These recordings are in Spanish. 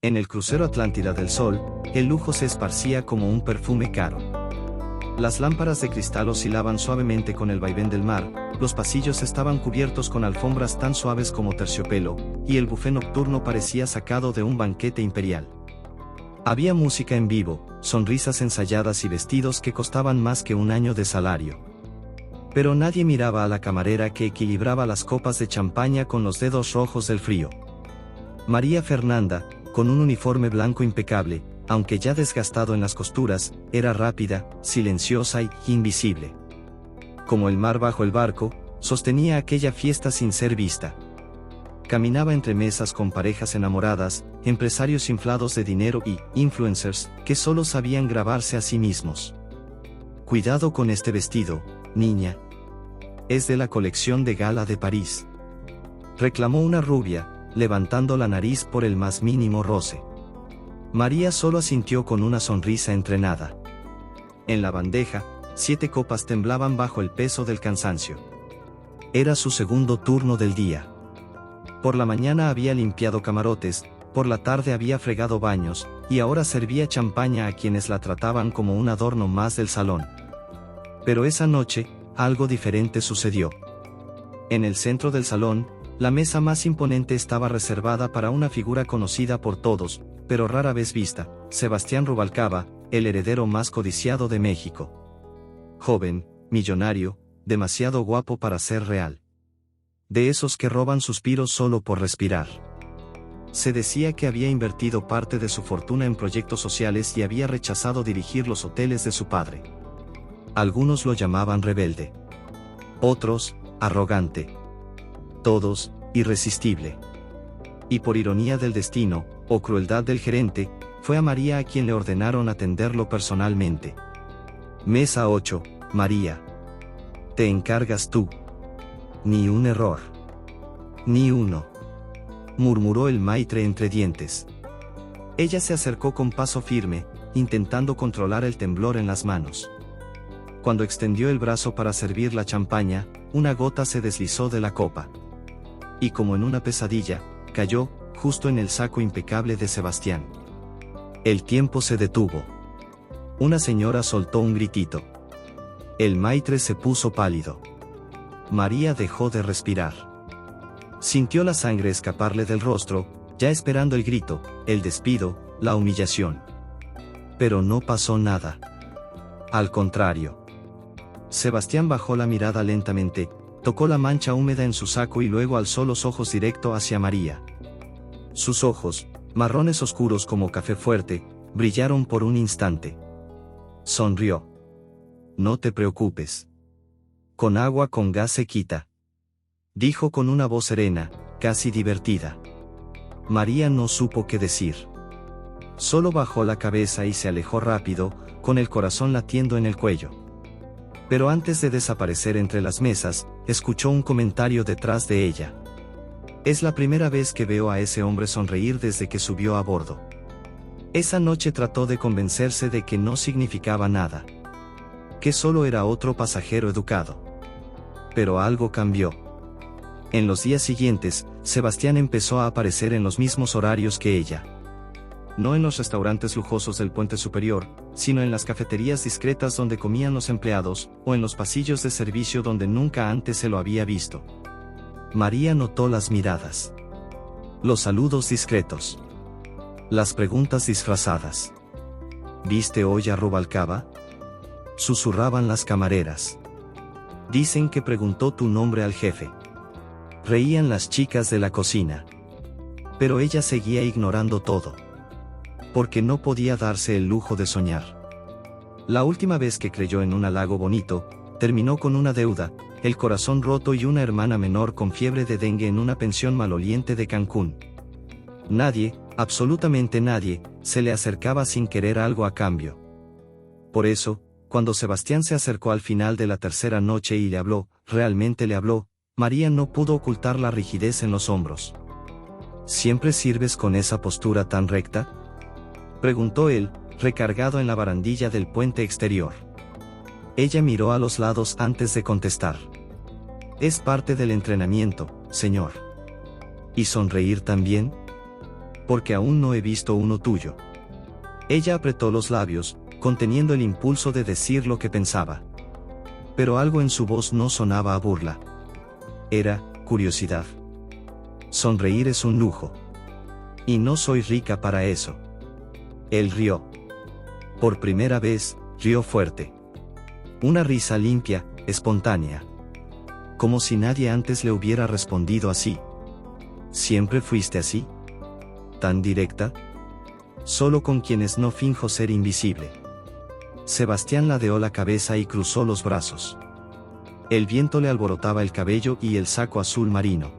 En el crucero Atlántida del Sol, el lujo se esparcía como un perfume caro. Las lámparas de cristal oscilaban suavemente con el vaivén del mar, los pasillos estaban cubiertos con alfombras tan suaves como terciopelo, y el buffet nocturno parecía sacado de un banquete imperial. Había música en vivo, sonrisas ensayadas y vestidos que costaban más que un año de salario. Pero nadie miraba a la camarera que equilibraba las copas de champaña con los dedos rojos del frío. María Fernanda, con un uniforme blanco impecable, aunque ya desgastado en las costuras, era rápida, silenciosa y invisible. Como el mar bajo el barco, sostenía aquella fiesta sin ser vista. Caminaba entre mesas con parejas enamoradas, empresarios inflados de dinero y influencers que solo sabían grabarse a sí mismos. Cuidado con este vestido, niña. Es de la colección de gala de París. Reclamó una rubia, levantando la nariz por el más mínimo roce. María solo asintió con una sonrisa entrenada. En la bandeja, 7 copas temblaban bajo el peso del cansancio. Era su segundo turno del día. Por la mañana había limpiado camarotes, por la tarde había fregado baños, y ahora servía champaña a quienes la trataban como un adorno más del salón. Pero esa noche, algo diferente sucedió. En el centro del salón, la mesa más imponente estaba reservada para una figura conocida por todos, pero rara vez vista, Sebastián Rubalcaba, el heredero más codiciado de México. Joven, millonario, demasiado guapo para ser real. De esos que roban suspiros solo por respirar. Se decía que había invertido parte de su fortuna en proyectos sociales y había rechazado dirigir los hoteles de su padre. Algunos lo llamaban rebelde. Otros, arrogante. Todos, irresistible. Y por ironía del destino, o crueldad del gerente, fue a María a quien le ordenaron atenderlo personalmente. Mesa 8, María. Te encargas tú. Ni un error. Ni uno. Murmuró el maitre entre dientes. Ella se acercó con paso firme, intentando controlar el temblor en las manos. Cuando extendió el brazo para servir la champaña, una gota se deslizó de la copa. Y como en una pesadilla, cayó, justo en el saco impecable de Sebastián. El tiempo se detuvo. Una señora soltó un gritito. El maitre se puso pálido. María dejó de respirar. Sintió la sangre escaparle del rostro, ya esperando el grito, el despido, la humillación. Pero no pasó nada. Al contrario. Sebastián bajó la mirada lentamente, tocó la mancha húmeda en su saco y luego alzó los ojos directo hacia María. Sus ojos, marrones oscuros como café fuerte, brillaron por un instante. Sonrió. No te preocupes. Con agua con gas se quita. Dijo con una voz serena, casi divertida. María no supo qué decir. Solo bajó la cabeza y se alejó rápido, con el corazón latiendo en el cuello. Pero antes de desaparecer entre las mesas, escuchó un comentario detrás de ella. Es la primera vez que veo a ese hombre sonreír desde que subió a bordo. Esa noche trató de convencerse de que no significaba nada. Que solo era otro pasajero educado. Pero algo cambió. En los días siguientes, Sebastián empezó a aparecer en los mismos horarios que ella. No en los restaurantes lujosos del Puente Superior, sino en las cafeterías discretas donde comían los empleados, o en los pasillos de servicio donde nunca antes se lo había visto. María notó las miradas. Los saludos discretos. Las preguntas disfrazadas. ¿Viste hoy a Rubalcaba? Susurraban las camareras. Dicen que preguntó tu nombre al jefe. Reían las chicas de la cocina. Pero ella seguía ignorando todo. Porque no podía darse el lujo de soñar. La última vez que creyó en un halago bonito, terminó con una deuda, el corazón roto y una hermana menor con fiebre de dengue en una pensión maloliente de Cancún. Nadie, absolutamente nadie, se le acercaba sin querer algo a cambio. Por eso, cuando Sebastián se acercó al final de la tercera noche y le habló, realmente le habló, María no pudo ocultar la rigidez en los hombros. ¿Siempre sirves con esa postura tan recta?, preguntó él, recargado en la barandilla del puente exterior. Ella miró a los lados antes de contestar. Es parte del entrenamiento, señor. ¿Y sonreír también? Porque aún no he visto uno tuyo. Ella apretó los labios, conteniendo el impulso de decir lo que pensaba. Pero algo en su voz no sonaba a burla. Era curiosidad. Sonreír es un lujo. Y no soy rica para eso. Él rió. Por primera vez, rió fuerte. Una risa limpia, espontánea. Como si nadie antes le hubiera respondido así. ¿Siempre fuiste así? ¿Tan directa? Solo con quienes no finjo ser invisible. Sebastián ladeó la cabeza y cruzó los brazos. El viento le alborotaba el cabello y el saco azul marino.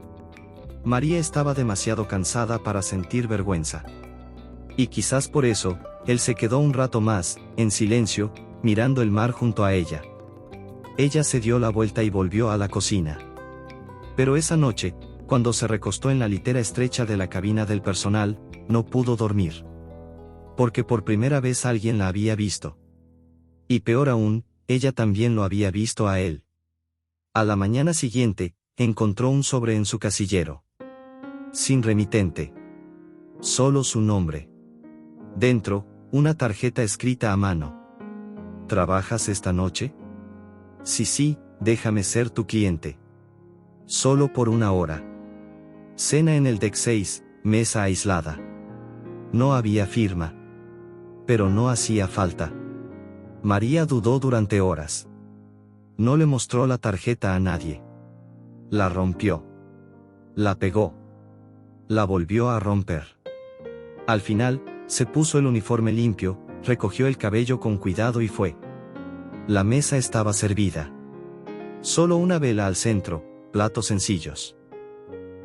María estaba demasiado cansada para sentir vergüenza. Y quizás por eso, él se quedó un rato más, en silencio, mirando el mar junto a ella. Ella se dio la vuelta y volvió a la cocina. Pero esa noche, cuando se recostó en la litera estrecha de la cabina del personal, no pudo dormir. Porque por primera vez alguien la había visto. Y peor aún, ella también lo había visto a él. A la mañana siguiente, encontró un sobre en su casillero. Sin remitente. Solo su nombre. Dentro, una tarjeta escrita a mano. ¿Trabajas esta noche? Sí, déjame ser tu cliente. Solo por una hora. Cena en el deck 6, mesa aislada. No había firma. Pero no hacía falta. María dudó durante horas. No le mostró la tarjeta a nadie. La rompió. La pegó. La volvió a romper. Al final, se puso el uniforme limpio, recogió el cabello con cuidado y fue. La mesa estaba servida. Solo una vela al centro, platos sencillos.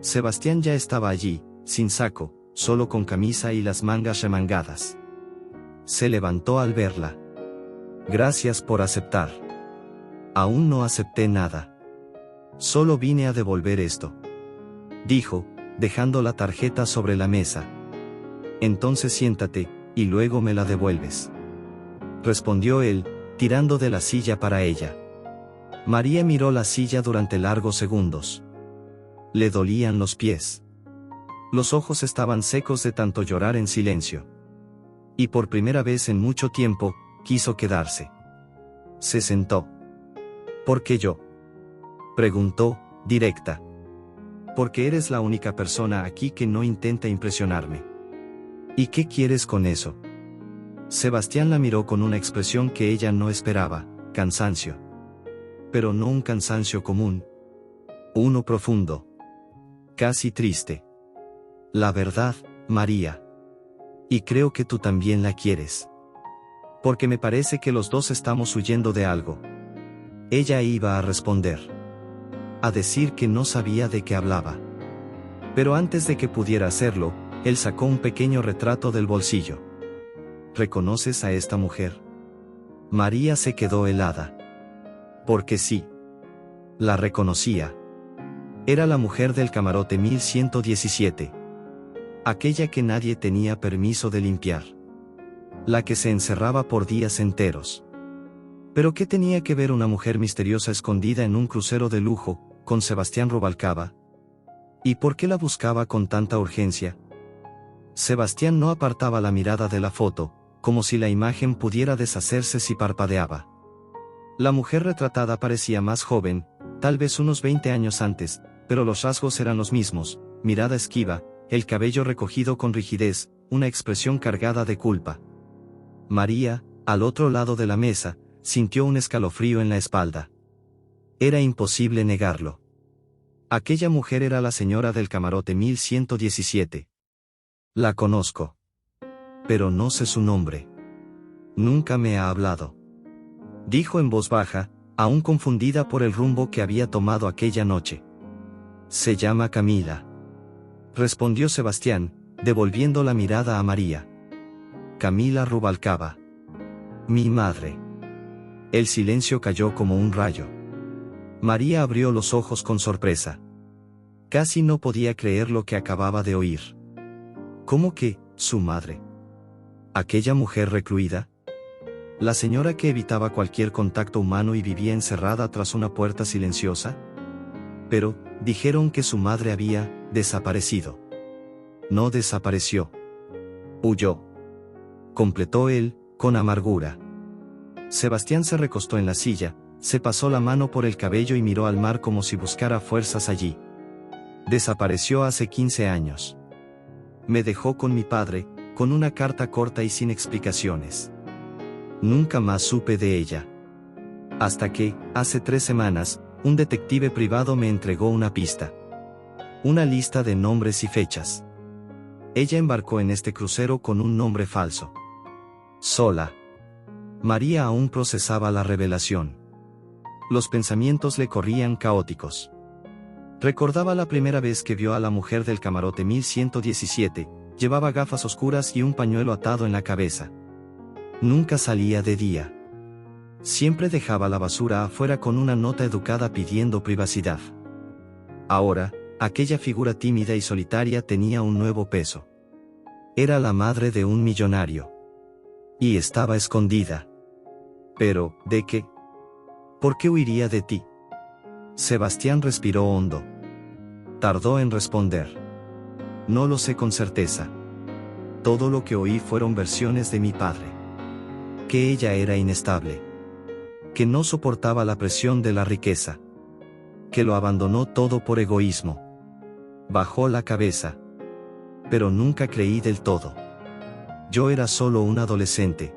Sebastián ya estaba allí, sin saco, solo con camisa y las mangas remangadas. Se levantó al verla. Gracias por aceptar. Aún no acepté nada. Solo vine a devolver esto. Dijo, dejando la tarjeta sobre la mesa. Entonces siéntate, y luego me la devuelves. Respondió él, tirando de la silla para ella. María miró la silla durante largos segundos. Le dolían los pies. Los ojos estaban secos de tanto llorar en silencio. Y por primera vez en mucho tiempo, quiso quedarse. Se sentó. ¿Por qué yo? Preguntó, directa. Porque eres la única persona aquí que no intenta impresionarme. ¿Y qué quieres con eso? Sebastián la miró con una expresión que ella no esperaba, cansancio. Pero no un cansancio común. Uno profundo. Casi triste. La verdad, María. Y creo que tú también la quieres. Porque me parece que los dos estamos huyendo de algo. Ella iba a responder. A decir que no sabía de qué hablaba. Pero antes de que pudiera hacerlo, él sacó un pequeño retrato del bolsillo. ¿Reconoces a esta mujer? María se quedó helada. Porque sí. La reconocía. Era la mujer del camarote 1117. Aquella que nadie tenía permiso de limpiar. La que se encerraba por días enteros. ¿Pero qué tenía que ver una mujer misteriosa escondida en un crucero de lujo, con Sebastián Rubalcaba? ¿Y por qué la buscaba con tanta urgencia? Sebastián no apartaba la mirada de la foto, como si la imagen pudiera deshacerse si parpadeaba. La mujer retratada parecía más joven, tal vez unos 20 años antes, pero los rasgos eran los mismos, mirada esquiva, el cabello recogido con rigidez, una expresión cargada de culpa. María, al otro lado de la mesa, sintió un escalofrío en la espalda. Era imposible negarlo. Aquella mujer era la señora del camarote 1117. La conozco. Pero no sé su nombre. Nunca me ha hablado. Dijo en voz baja, aún confundida por el rumbo que había tomado aquella noche. Se llama Camila. Respondió Sebastián, devolviendo la mirada a María. Camila Rubalcaba. Mi madre. El silencio cayó como un rayo. María abrió los ojos con sorpresa. Casi no podía creer lo que acababa de oír. ¿Cómo que, su madre? ¿Aquella mujer recluida? ¿La señora que evitaba cualquier contacto humano y vivía encerrada tras una puerta silenciosa? Pero, dijeron que su madre había desaparecido. No desapareció. Huyó. Completó él, con amargura. Sebastián se recostó en la silla, se pasó la mano por el cabello y miró al mar como si buscara fuerzas allí. Desapareció hace 15 años. Me dejó con mi padre, con una carta corta y sin explicaciones. Nunca más supe de ella. Hasta que, hace 3 semanas, un detective privado me entregó una pista. Una lista de nombres y fechas. Ella embarcó en este crucero con un nombre falso. Sola. María aún procesaba la revelación. Los pensamientos le corrían caóticos. Recordaba la primera vez que vio a la mujer del camarote 1117, llevaba gafas oscuras y un pañuelo atado en la cabeza. Nunca salía de día. Siempre dejaba la basura afuera con una nota educada pidiendo privacidad. Ahora, aquella figura tímida y solitaria tenía un nuevo peso. Era la madre de un millonario. Y estaba escondida. Pero, ¿de qué? ¿Por qué huiría de ti? Sebastián respiró hondo. Tardó en responder. No lo sé con certeza. Todo lo que oí fueron versiones de mi padre. Que ella era inestable. Que no soportaba la presión de la riqueza. Que lo abandonó todo por egoísmo. Bajó la cabeza. Pero nunca creí del todo. Yo era solo un adolescente.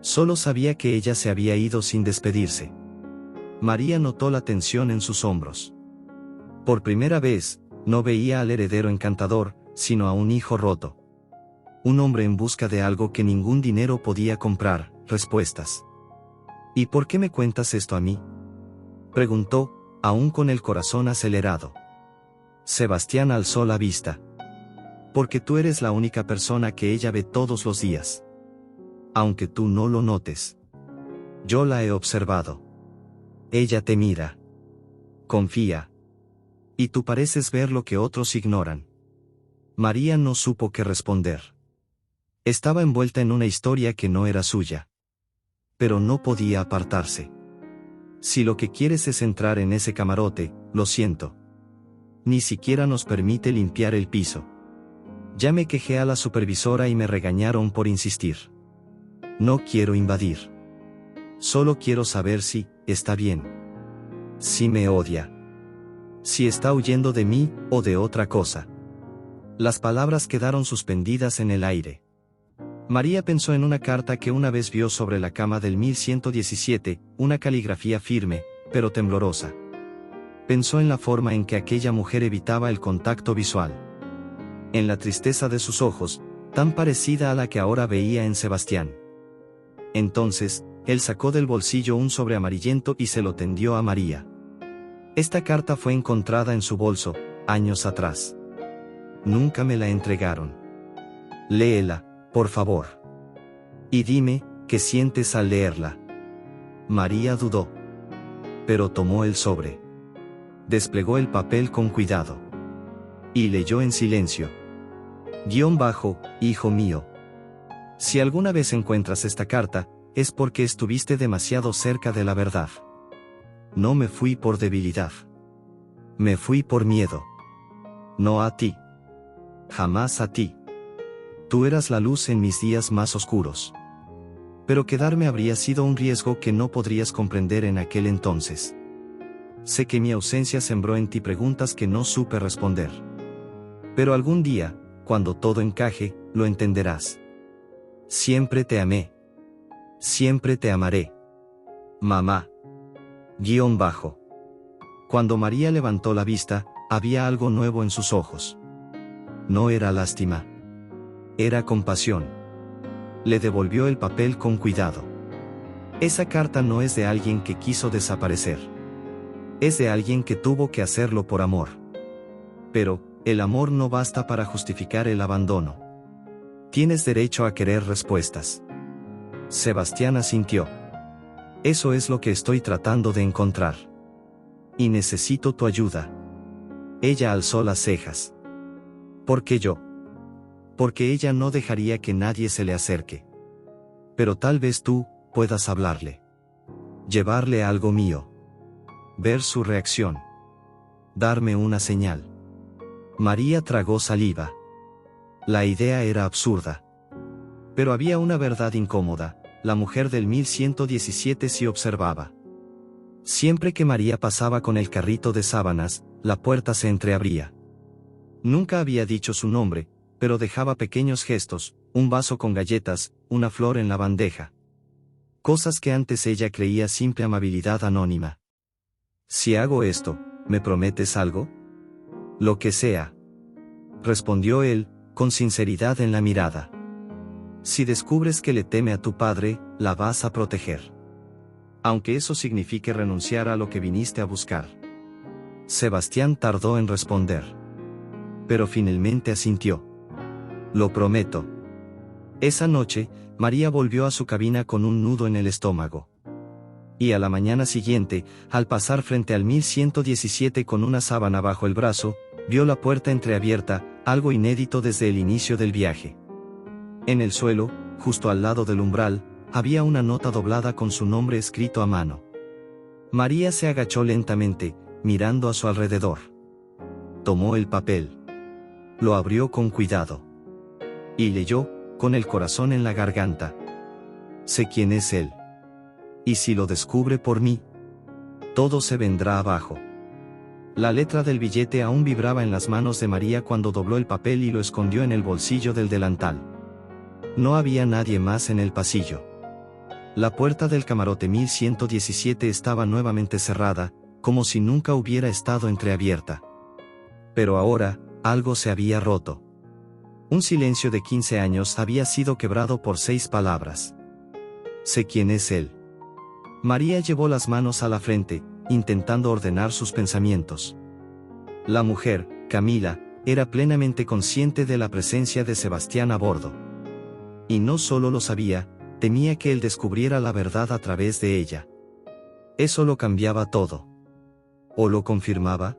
Solo sabía que ella se había ido sin despedirse. María notó la tensión en sus hombros. Por primera vez, no veía al heredero encantador, sino a un hijo roto. Un hombre en busca de algo que ningún dinero podía comprar, respuestas. ¿Y por qué me cuentas esto a mí?, preguntó, aún con el corazón acelerado. Sebastián alzó la vista. Porque tú eres la única persona que ella ve todos los días. Aunque tú no lo notes. Yo la he observado. Ella te mira. Confía. Y tú pareces ver lo que otros ignoran. María no supo qué responder. Estaba envuelta en una historia que no era suya. Pero no podía apartarse. Si lo que quieres es entrar en ese camarote, lo siento. Ni siquiera nos permite limpiar el piso. Ya me quejé a la supervisora y me regañaron por insistir. No quiero invadir. Solo quiero saber si está bien. Si me odia. Si está huyendo de mí, o de otra cosa. Las palabras quedaron suspendidas en el aire. María pensó en una carta que una vez vio sobre la cama del 1117, una caligrafía firme, pero temblorosa. Pensó en la forma en que aquella mujer evitaba el contacto visual. En la tristeza de sus ojos, tan parecida a la que ahora veía en Sebastián. Entonces, él sacó del bolsillo un sobre amarillento y se lo tendió a María. Esta carta fue encontrada en su bolso, años atrás. Nunca me la entregaron. Léela, por favor. Y dime, ¿qué sientes al leerla? María dudó. Pero tomó el sobre. Desplegó el papel con cuidado. Y leyó en silencio. Hijo mío. Si alguna vez encuentras esta carta, es porque estuviste demasiado cerca de la verdad. No me fui por debilidad. Me fui por miedo. No a ti. Jamás a ti. Tú eras la luz en mis días más oscuros. Pero quedarme habría sido un riesgo que no podrías comprender en aquel entonces. Sé que mi ausencia sembró en ti preguntas que no supe responder. Pero algún día, cuando todo encaje, lo entenderás. Siempre te amé. Siempre te amaré. Mamá. Cuando María levantó la vista, había algo nuevo en sus ojos. No era lástima. Era compasión. Le devolvió el papel con cuidado. Esa carta no es de alguien que quiso desaparecer. Es de alguien que tuvo que hacerlo por amor. Pero, el amor no basta para justificar el abandono. Tienes derecho a querer respuestas. Sebastián asintió. Eso es lo que estoy tratando de encontrar. Y necesito tu ayuda. Ella alzó las cejas. ¿Por qué yo? Porque ella no dejaría que nadie se le acerque. Pero tal vez tú puedas hablarle. Llevarle algo mío. Ver su reacción. Darme una señal. María tragó saliva. La idea era absurda. Pero había una verdad incómoda: la mujer del 1117 sí observaba. Siempre que María pasaba con el carrito de sábanas, la puerta se entreabría. Nunca había dicho su nombre, pero dejaba pequeños gestos, un vaso con galletas, una flor en la bandeja. Cosas que antes ella creía simple amabilidad anónima. «Si hago esto, ¿me prometes algo?» «Lo que sea», respondió él, con sinceridad en la mirada. «Si descubres que le teme a tu padre, la vas a proteger. Aunque eso signifique renunciar a lo que viniste a buscar». Sebastián tardó en responder. Pero finalmente asintió. «Lo prometo». Esa noche, María volvió a su cabina con un nudo en el estómago. Y a la mañana siguiente, al pasar frente al 1117 con una sábana bajo el brazo, vio la puerta entreabierta, algo inédito desde el inicio del viaje. En el suelo, justo al lado del umbral, había una nota doblada con su nombre escrito a mano. María se agachó lentamente, mirando a su alrededor. Tomó el papel. Lo abrió con cuidado. Y leyó, con el corazón en la garganta: «Sé quién es él. Y si lo descubre por mí, todo se vendrá abajo». La letra del billete aún vibraba en las manos de María cuando dobló el papel y lo escondió en el bolsillo del delantal. No había nadie más en el pasillo. La puerta del camarote 1117 estaba nuevamente cerrada, como si nunca hubiera estado entreabierta. Pero ahora, algo se había roto. Un silencio de 15 años había sido quebrado por 6 palabras. «Sé quién es él». María llevó las manos a la frente, intentando ordenar sus pensamientos. La mujer, Camila, era plenamente consciente de la presencia de Sebastián a bordo. Y no solo lo sabía, temía que él descubriera la verdad a través de ella. Eso lo cambiaba todo. ¿O lo confirmaba?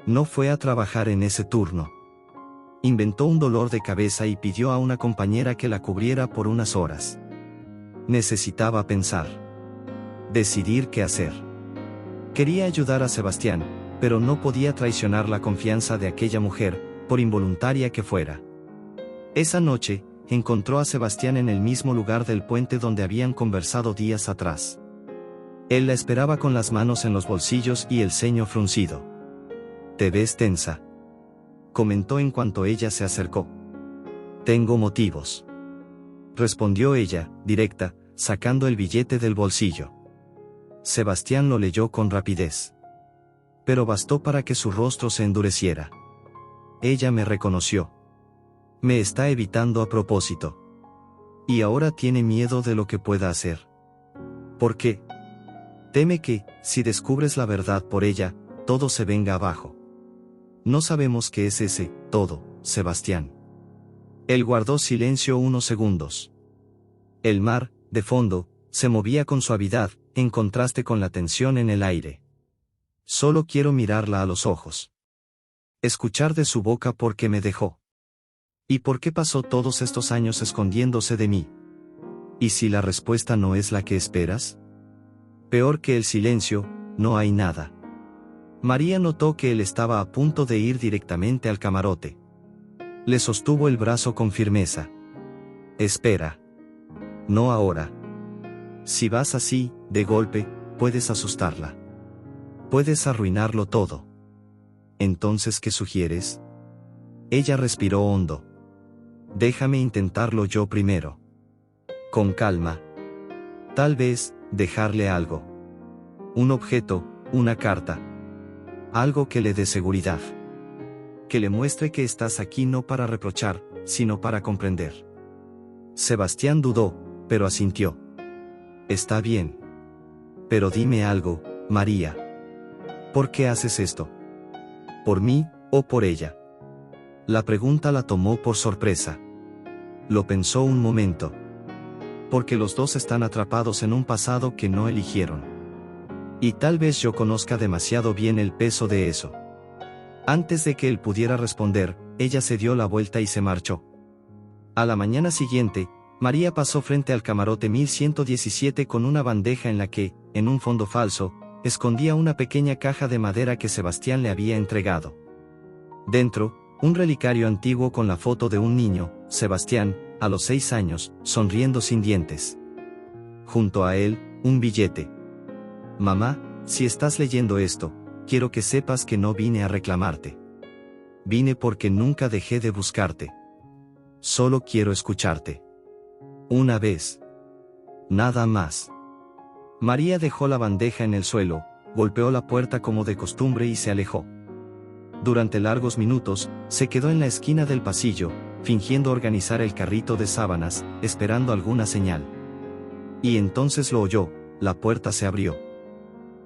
No fue a trabajar en ese turno. Inventó un dolor de cabeza y pidió a una compañera que la cubriera por unas horas. Necesitaba pensar. Decidir qué hacer. Quería ayudar a Sebastián, pero no podía traicionar la confianza de aquella mujer, por involuntaria que fuera. Esa noche, encontró a Sebastián en el mismo lugar del puente donde habían conversado días atrás. Él la esperaba con las manos en los bolsillos y el ceño fruncido. «Te ves tensa», comentó en cuanto ella se acercó. «Tengo motivos», respondió ella, directa, sacando el billete del bolsillo. Sebastián lo leyó con rapidez. Pero bastó para que su rostro se endureciera. «Ella me reconoció. Me está evitando a propósito. Y ahora tiene miedo de lo que pueda hacer». «¿Por qué?» «Teme que, si descubres la verdad por ella, todo se venga abajo». «No sabemos qué es ese todo, Sebastián». Él guardó silencio unos segundos. El mar, de fondo, se movía con suavidad, en contraste con la tensión en el aire. «Solo quiero mirarla a los ojos. Escuchar de su boca por qué me dejó. ¿Y por qué pasó todos estos años escondiéndose de mí? ¿Y si la respuesta no es la que esperas? Peor que el silencio, no hay nada». María notó que él estaba a punto de ir directamente al camarote. Le sostuvo el brazo con firmeza. «Espera. No ahora. Si vas así, de golpe, puedes asustarla. Puedes arruinarlo todo». «¿Entonces qué sugieres?» Ella respiró hondo. «Déjame intentarlo yo primero. Con calma. Tal vez, dejarle algo. Un objeto, una carta. Algo que le dé seguridad. Que le muestre que estás aquí no para reprochar, sino para comprender». Sebastián dudó, pero asintió. «Está bien. Pero dime algo, María. ¿Por qué haces esto? ¿Por mí, o por ella?» La pregunta la tomó por sorpresa. Lo pensó un momento. «Porque los dos están atrapados en un pasado que no eligieron. Y tal vez yo conozca demasiado bien el peso de eso». Antes de que él pudiera responder, ella se dio la vuelta y se marchó. A la mañana siguiente, María pasó frente al camarote 1117 con una bandeja en la que, en un fondo falso, escondía una pequeña caja de madera que Sebastián le había entregado. Dentro, un relicario antiguo con la foto de un niño, Sebastián, a los 6 años, sonriendo sin dientes. Junto a él, un billete. Mamá, si estás leyendo esto, quiero que sepas que no vine a reclamarte. Vine porque nunca dejé de buscarte. Solo quiero escucharte. Una vez. Nada más. María dejó la bandeja en el suelo, golpeó la puerta como de costumbre y se alejó. Durante largos minutos, se quedó en la esquina del pasillo, fingiendo organizar el carrito de sábanas, esperando alguna señal. Y entonces lo oyó, la puerta se abrió.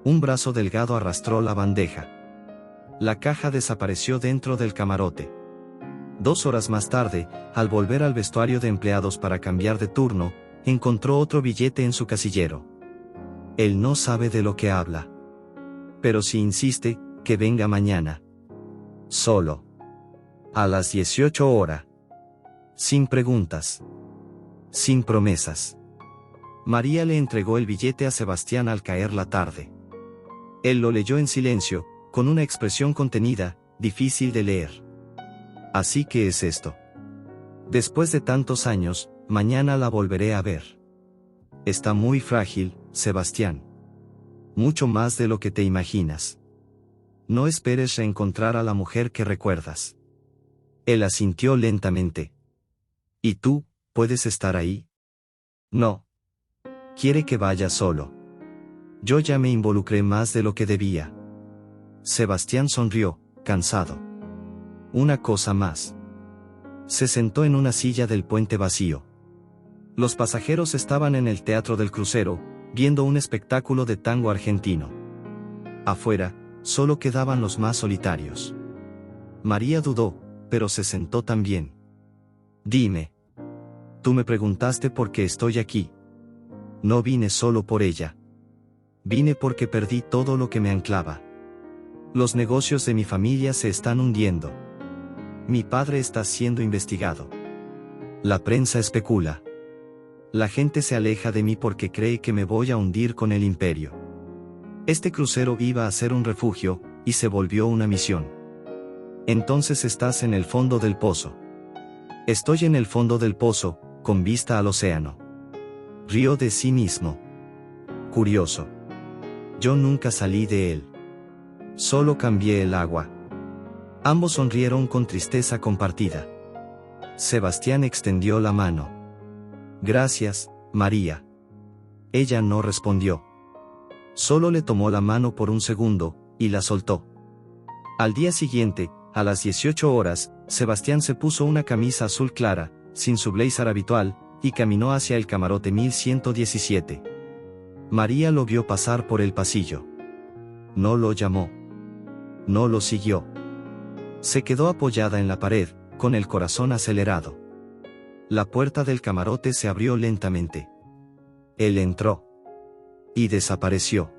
Un brazo delgado arrastró la bandeja. La caja desapareció dentro del camarote. 2 horas más tarde, al volver al vestuario de empleados para cambiar de turno, encontró otro billete en su casillero. Él no sabe de lo que habla. Pero si insiste, que venga mañana. Solo. A las 18 horas. Sin preguntas. Sin promesas. María le entregó el billete a Sebastián al caer la tarde. Él lo leyó en silencio, con una expresión contenida, difícil de leer. Así que es esto. Después de tantos años, mañana la volveré a ver. Está muy frágil, Sebastián. Mucho más de lo que te imaginas. No esperes reencontrar a la mujer que recuerdas. Él asintió lentamente. ¿Y tú, puedes estar ahí? No. Quiere que vaya solo. Yo ya me involucré más de lo que debía. Sebastián sonrió, cansado. Una cosa más. Se sentó en una silla del puente vacío. Los pasajeros estaban en el teatro del crucero, viendo un espectáculo de tango argentino. Afuera, solo quedaban los más solitarios. María dudó, pero se sentó también. Dime. Tú me preguntaste por qué estoy aquí. No vine solo por ella. Vine porque perdí todo lo que me anclaba. Los negocios de mi familia se están hundiendo. Mi padre está siendo investigado. La prensa especula. La gente se aleja de mí porque cree que me voy a hundir con el imperio. Este crucero iba a ser un refugio, y se volvió una misión. Entonces estás en el fondo del pozo. Estoy en el fondo del pozo, con vista al océano. Río de sí mismo. Curioso. Yo nunca salí de él. Solo cambié el agua. Ambos sonrieron con tristeza compartida. Sebastián extendió la mano. Gracias, María. Ella no respondió. Solo le tomó la mano por un segundo, y la soltó. Al día siguiente, a las 18 horas, Sebastián se puso una camisa azul clara, sin su blazer habitual, y caminó hacia el camarote 1117. María lo vio pasar por el pasillo. No lo llamó. No lo siguió. Se quedó apoyada en la pared, con el corazón acelerado. La puerta del camarote se abrió lentamente. Él entró. Y desapareció.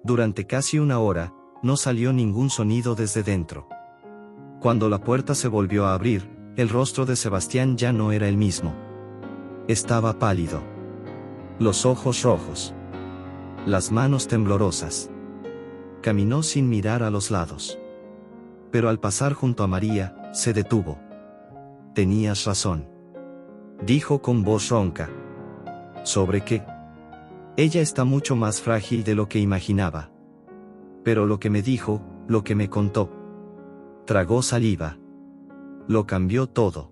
Durante casi una hora, no salió ningún sonido desde dentro. Cuando la puerta se volvió a abrir, el rostro de Sebastián ya no era el mismo. Estaba pálido. Los ojos rojos. Las manos temblorosas. Caminó sin mirar a los lados. Pero al pasar junto a María, se detuvo. Tenías razón. Dijo con voz ronca. ¿Sobre qué? Ella está mucho más frágil de lo que imaginaba. Pero lo que me dijo, lo que me contó. Tragó saliva. Lo cambió todo.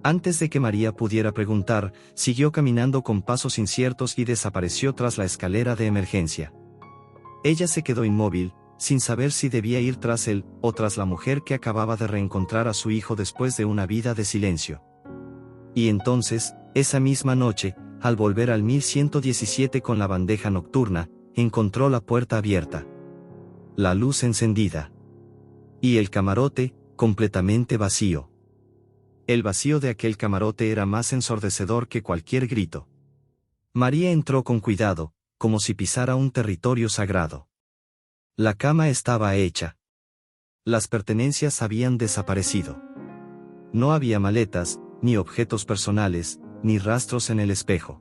Antes de que María pudiera preguntar, siguió caminando con pasos inciertos y desapareció tras la escalera de emergencia. Ella se quedó inmóvil, sin saber si debía ir tras él o tras la mujer que acababa de reencontrar a su hijo después de una vida de silencio. Y entonces, esa misma noche, al volver al 1117 con la bandeja nocturna, encontró la puerta abierta. La luz encendida. Y el camarote, completamente vacío. El vacío de aquel camarote era más ensordecedor que cualquier grito. María entró con cuidado, como si pisara un territorio sagrado. La cama estaba hecha. Las pertenencias habían desaparecido. No había maletas, ni objetos personales, ni rastros en el espejo.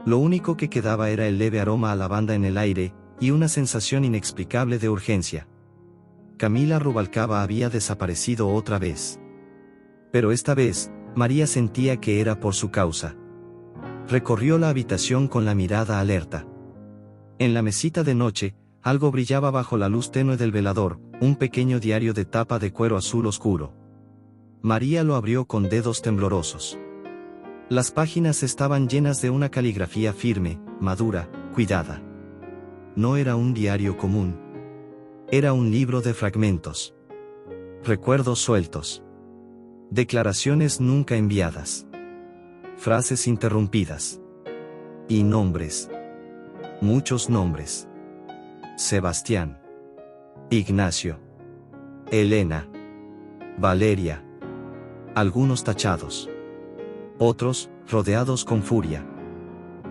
Lo único que quedaba era el leve aroma a lavanda en el aire, y una sensación inexplicable de urgencia. Camila Rubalcaba había desaparecido otra vez. Pero esta vez, María sentía que era por su causa. Recorrió la habitación con la mirada alerta. En la mesita de noche, algo brillaba bajo la luz tenue del velador, un pequeño diario de tapa de cuero azul oscuro. María lo abrió con dedos temblorosos. Las páginas estaban llenas de una caligrafía firme, madura, cuidada. No era un diario común. Era un libro de fragmentos. Recuerdos sueltos. Declaraciones nunca enviadas. Frases interrumpidas. Y nombres. Muchos nombres. Sebastián. Ignacio. Elena. Valeria. Algunos tachados. Otros, rodeados con furia.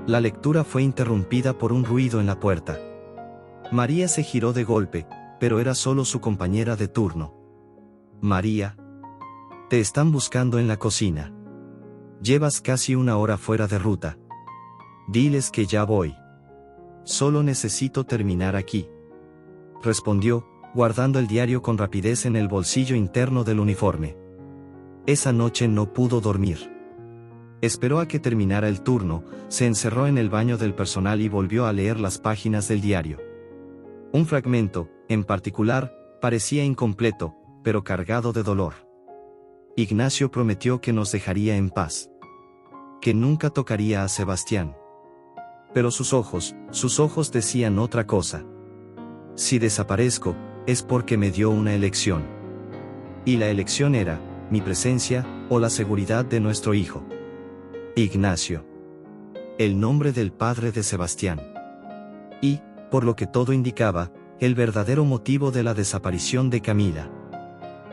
La lectura fue interrumpida por un ruido en la puerta. María se giró de golpe, pero era solo su compañera de turno. María. Te están buscando en la cocina. Llevas casi una hora fuera de ruta. Diles que ya voy. Solo necesito terminar aquí. Respondió, guardando el diario con rapidez en el bolsillo interno del uniforme. Esa noche no pudo dormir. Esperó a que terminara el turno, se encerró en el baño del personal y volvió a leer las páginas del diario. Un fragmento, en particular, parecía incompleto, pero cargado de dolor. Ignacio prometió que nos dejaría en paz. Que nunca tocaría a Sebastián. Pero sus ojos decían otra cosa. Si desaparezco, es porque me dio una elección. Y la elección era, mi presencia, o la seguridad de nuestro hijo. Ignacio. El nombre del padre de Sebastián. Y, por lo que todo indicaba, el verdadero motivo de la desaparición de Camila.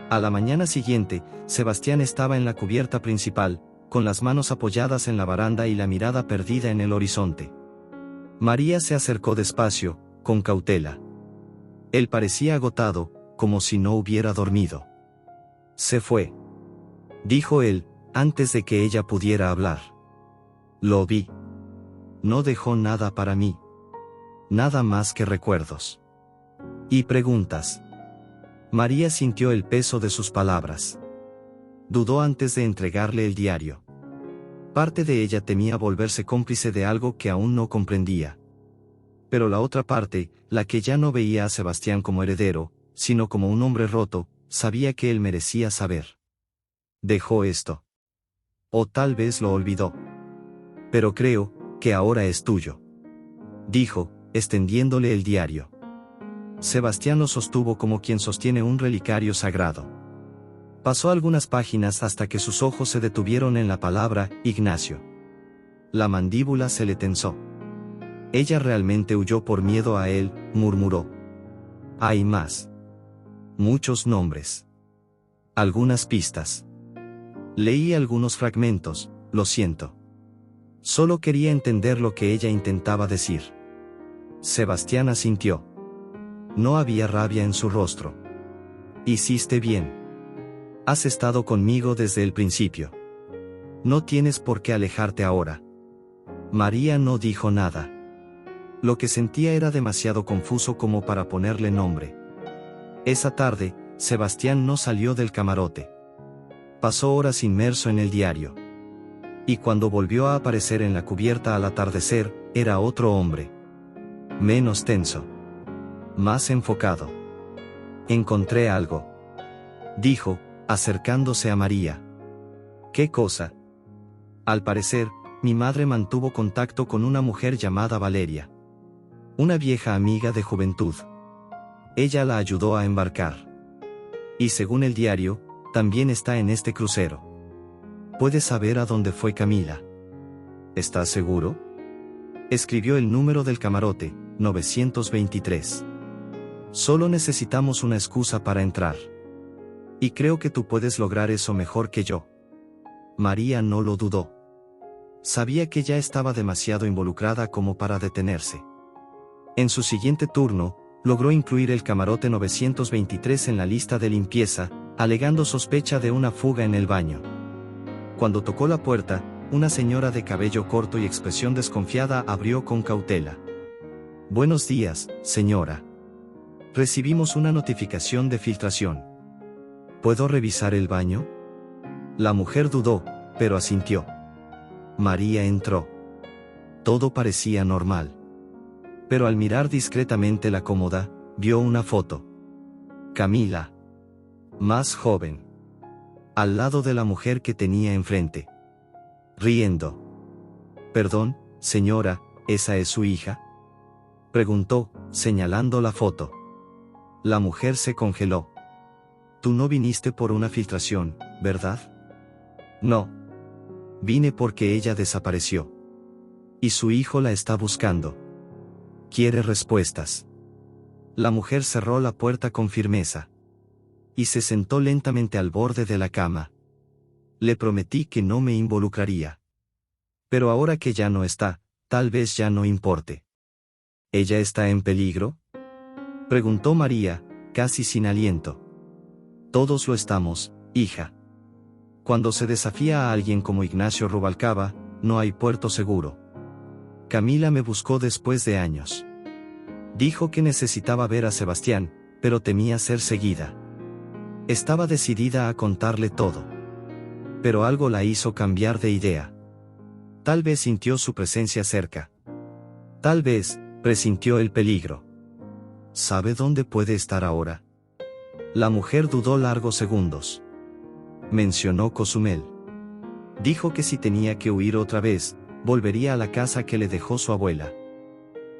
A la mañana siguiente, Sebastián estaba en la cubierta principal, con las manos apoyadas en la baranda y la mirada perdida en el horizonte. María se acercó despacio, con cautela. Él parecía agotado, como si no hubiera dormido. Se fue. Dijo él, antes de que ella pudiera hablar. Lo vi. No dejó nada para mí. Nada más que recuerdos. Y preguntas. María sintió el peso de sus palabras. Dudó antes de entregarle el diario. Parte de ella temía volverse cómplice de algo que aún no comprendía. Pero la otra parte, la que ya no veía a Sebastián como heredero, sino como un hombre roto, sabía que él merecía saber. Dejó esto. O tal vez lo olvidó. Pero creo que ahora es tuyo. Dijo, extendiéndole el diario. Sebastián lo sostuvo como quien sostiene un relicario sagrado. Pasó algunas páginas hasta que sus ojos se detuvieron en la palabra Ignacio. La mandíbula se le tensó. Ella realmente huyó por miedo a él, murmuró. Hay más. Muchos nombres. Algunas pistas. Leí algunos fragmentos, lo siento. Solo quería entender lo que ella intentaba decir. Sebastián asintió. No había rabia en su rostro. Hiciste bien. Has estado conmigo desde el principio. No tienes por qué alejarte ahora. María no dijo nada. Lo que sentía era demasiado confuso como para ponerle nombre. Esa tarde, Sebastián no salió del camarote. Pasó horas inmerso en el diario. Y cuando volvió a aparecer en la cubierta al atardecer, era otro hombre. Menos tenso. Más enfocado. Encontré algo. Dijo, acercándose a María. ¿Qué cosa? Al parecer, mi madre mantuvo contacto con una mujer llamada Valeria. Una vieja amiga de juventud. Ella la ayudó a embarcar. Y según el diario, también está en este crucero. ¿Puedes saber a dónde fue Camila? ¿Estás seguro? Escribió el número del camarote, 923. Solo necesitamos una excusa para entrar. Y creo que tú puedes lograr eso mejor que yo. María no lo dudó. Sabía que ya estaba demasiado involucrada como para detenerse. En su siguiente turno, logró incluir el camarote 923 en la lista de limpieza, alegando sospecha de una fuga en el baño. Cuando tocó la puerta, una señora de cabello corto y expresión desconfiada abrió con cautela. Buenos días, señora. Recibimos una notificación de filtración. ¿Puedo revisar el baño? La mujer dudó, pero asintió. María entró. Todo parecía normal. Pero al mirar discretamente la cómoda, vio una foto. Camila. Más joven. Al lado de la mujer que tenía enfrente. Riendo. «Perdón, señora, ¿esa es su hija?», preguntó, señalando la foto. La mujer se congeló. «Tú no viniste por una filtración, ¿verdad?». «No. Vine porque ella desapareció. Y su hijo la está buscando. Quiere respuestas». La mujer cerró la puerta con firmeza. Y se sentó lentamente al borde de la cama. «Le prometí que no me involucraría. Pero ahora que ya no está, tal vez ya no importe». «¿Ella está en peligro?», preguntó María, casi sin aliento. «Todos lo estamos, hija. Cuando se desafía a alguien como Ignacio Rubalcaba, no hay puerto seguro. Camila me buscó después de años. Dijo que necesitaba ver a Sebastián, pero temía ser seguida. Estaba decidida a contarle todo. Pero algo la hizo cambiar de idea. Tal vez sintió su presencia cerca. Tal vez, presintió el peligro. ¿Sabe dónde puede estar ahora?». La mujer dudó largos segundos. Mencionó Cozumel. Dijo que si tenía que huir otra vez, volvería a la casa que le dejó su abuela.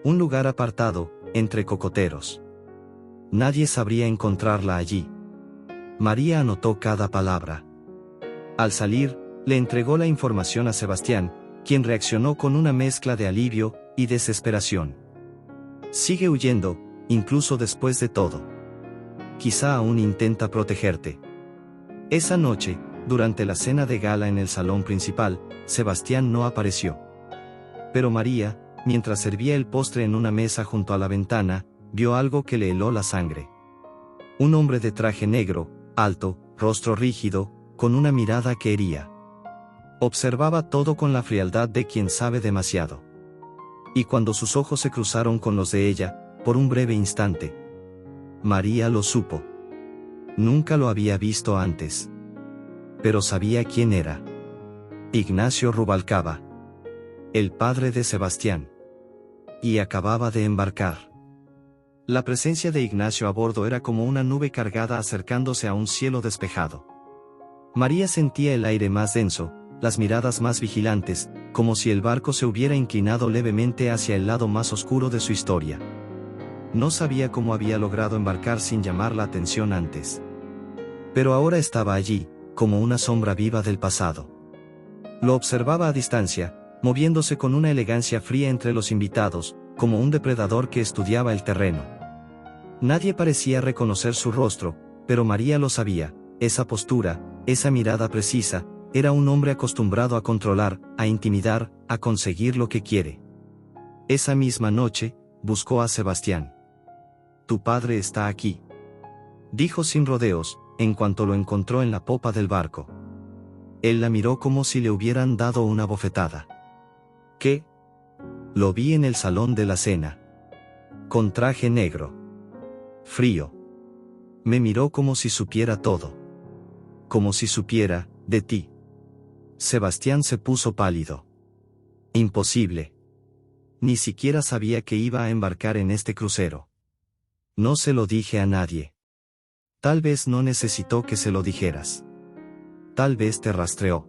Un lugar apartado, entre cocoteros. Nadie sabría encontrarla allí. María anotó cada palabra. Al salir, le entregó la información a Sebastián, quien reaccionó con una mezcla de alivio y desesperación. «Sigue huyendo, incluso después de todo. Quizá aún intenta protegerte». Esa noche, durante la cena de gala en el salón principal, Sebastián no apareció. Pero María, mientras servía el postre en una mesa junto a la ventana, vio algo que le heló la sangre. Un hombre de traje negro, alto, rostro rígido, con una mirada que hería. Observaba todo con la frialdad de quien sabe demasiado. Y cuando sus ojos se cruzaron con los de ella, por un breve instante, María lo supo. Nunca lo había visto antes. Pero sabía quién era. Ignacio Rubalcaba. El padre de Sebastián. Y acababa de embarcar. La presencia de Ignacio a bordo era como una nube cargada acercándose a un cielo despejado. María sentía el aire más denso, las miradas más vigilantes, como si el barco se hubiera inclinado levemente hacia el lado más oscuro de su historia. No sabía cómo había logrado embarcar sin llamar la atención antes. Pero ahora estaba allí, como una sombra viva del pasado. Lo observaba a distancia, moviéndose con una elegancia fría entre los invitados, como un depredador que estudiaba el terreno. Nadie parecía reconocer su rostro, pero María lo sabía, esa postura, esa mirada precisa, era un hombre acostumbrado a controlar, a intimidar, a conseguir lo que quiere. Esa misma noche, buscó a Sebastián. «Tu padre está aquí», dijo sin rodeos, en cuanto lo encontró en la popa del barco. Él la miró como si le hubieran dado una bofetada. «¿Qué?». «Lo vi en el salón de la cena. Con traje negro. Frío. Me miró como si supiera todo. Como si supiera, de ti». Sebastián se puso pálido. «Imposible. Ni siquiera sabía que iba a embarcar en este crucero. No se lo dije a nadie». «Tal vez no necesitó que se lo dijeras. Tal vez te rastreó.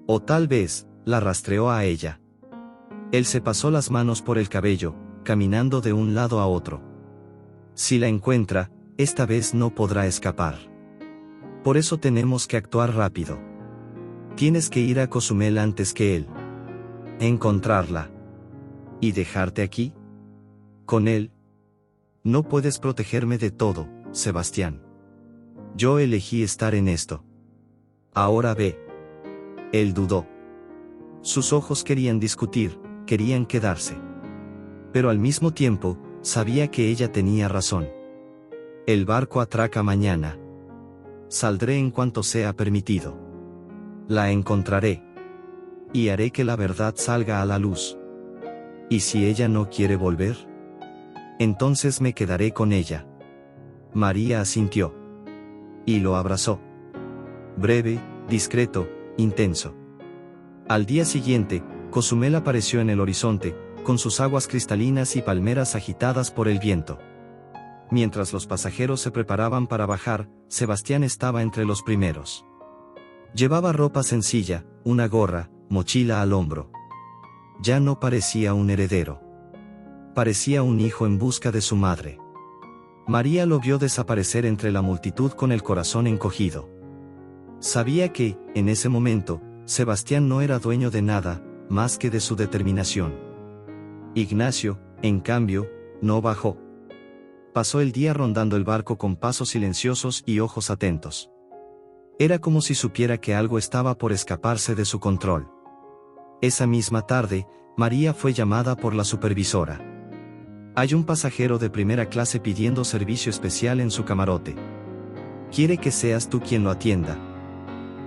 O tal vez, la rastreó a ella». Él se pasó las manos por el cabello, caminando de un lado a otro. «Si la encuentra, esta vez no podrá escapar. Por eso tenemos que actuar rápido. Tienes que ir a Cozumel antes que él. Encontrarla. ¿Y dejarte aquí? Con él? No puedes protegerme de todo, Sebastián. Yo elegí estar en esto. Ahora ve». Él dudó. Sus ojos querían discutir, querían quedarse. Pero al mismo tiempo, sabía que ella tenía razón. «El barco atraca mañana. Saldré en cuanto sea permitido. La encontraré. Y haré que la verdad salga a la luz. ¿Y si ella no quiere volver? Entonces me quedaré con ella». María asintió. Y lo abrazó. Breve, discreto, intenso. Al día siguiente, Cozumel apareció en el horizonte, con sus aguas cristalinas y palmeras agitadas por el viento. Mientras los pasajeros se preparaban para bajar, Sebastián estaba entre los primeros. Llevaba ropa sencilla, una gorra, mochila al hombro. Ya no parecía un heredero. Parecía un hijo en busca de su madre. María lo vio desaparecer entre la multitud con el corazón encogido. Sabía que, en ese momento, Sebastián no era dueño de nada, más que de su determinación. Ignacio, en cambio, no bajó. Pasó el día rondando el barco con pasos silenciosos y ojos atentos. Era como si supiera que algo estaba por escaparse de su control. Esa misma tarde, María fue llamada por la supervisora. Hay un pasajero de primera clase pidiendo servicio especial en su camarote. Quiere que seas tú quien lo atienda.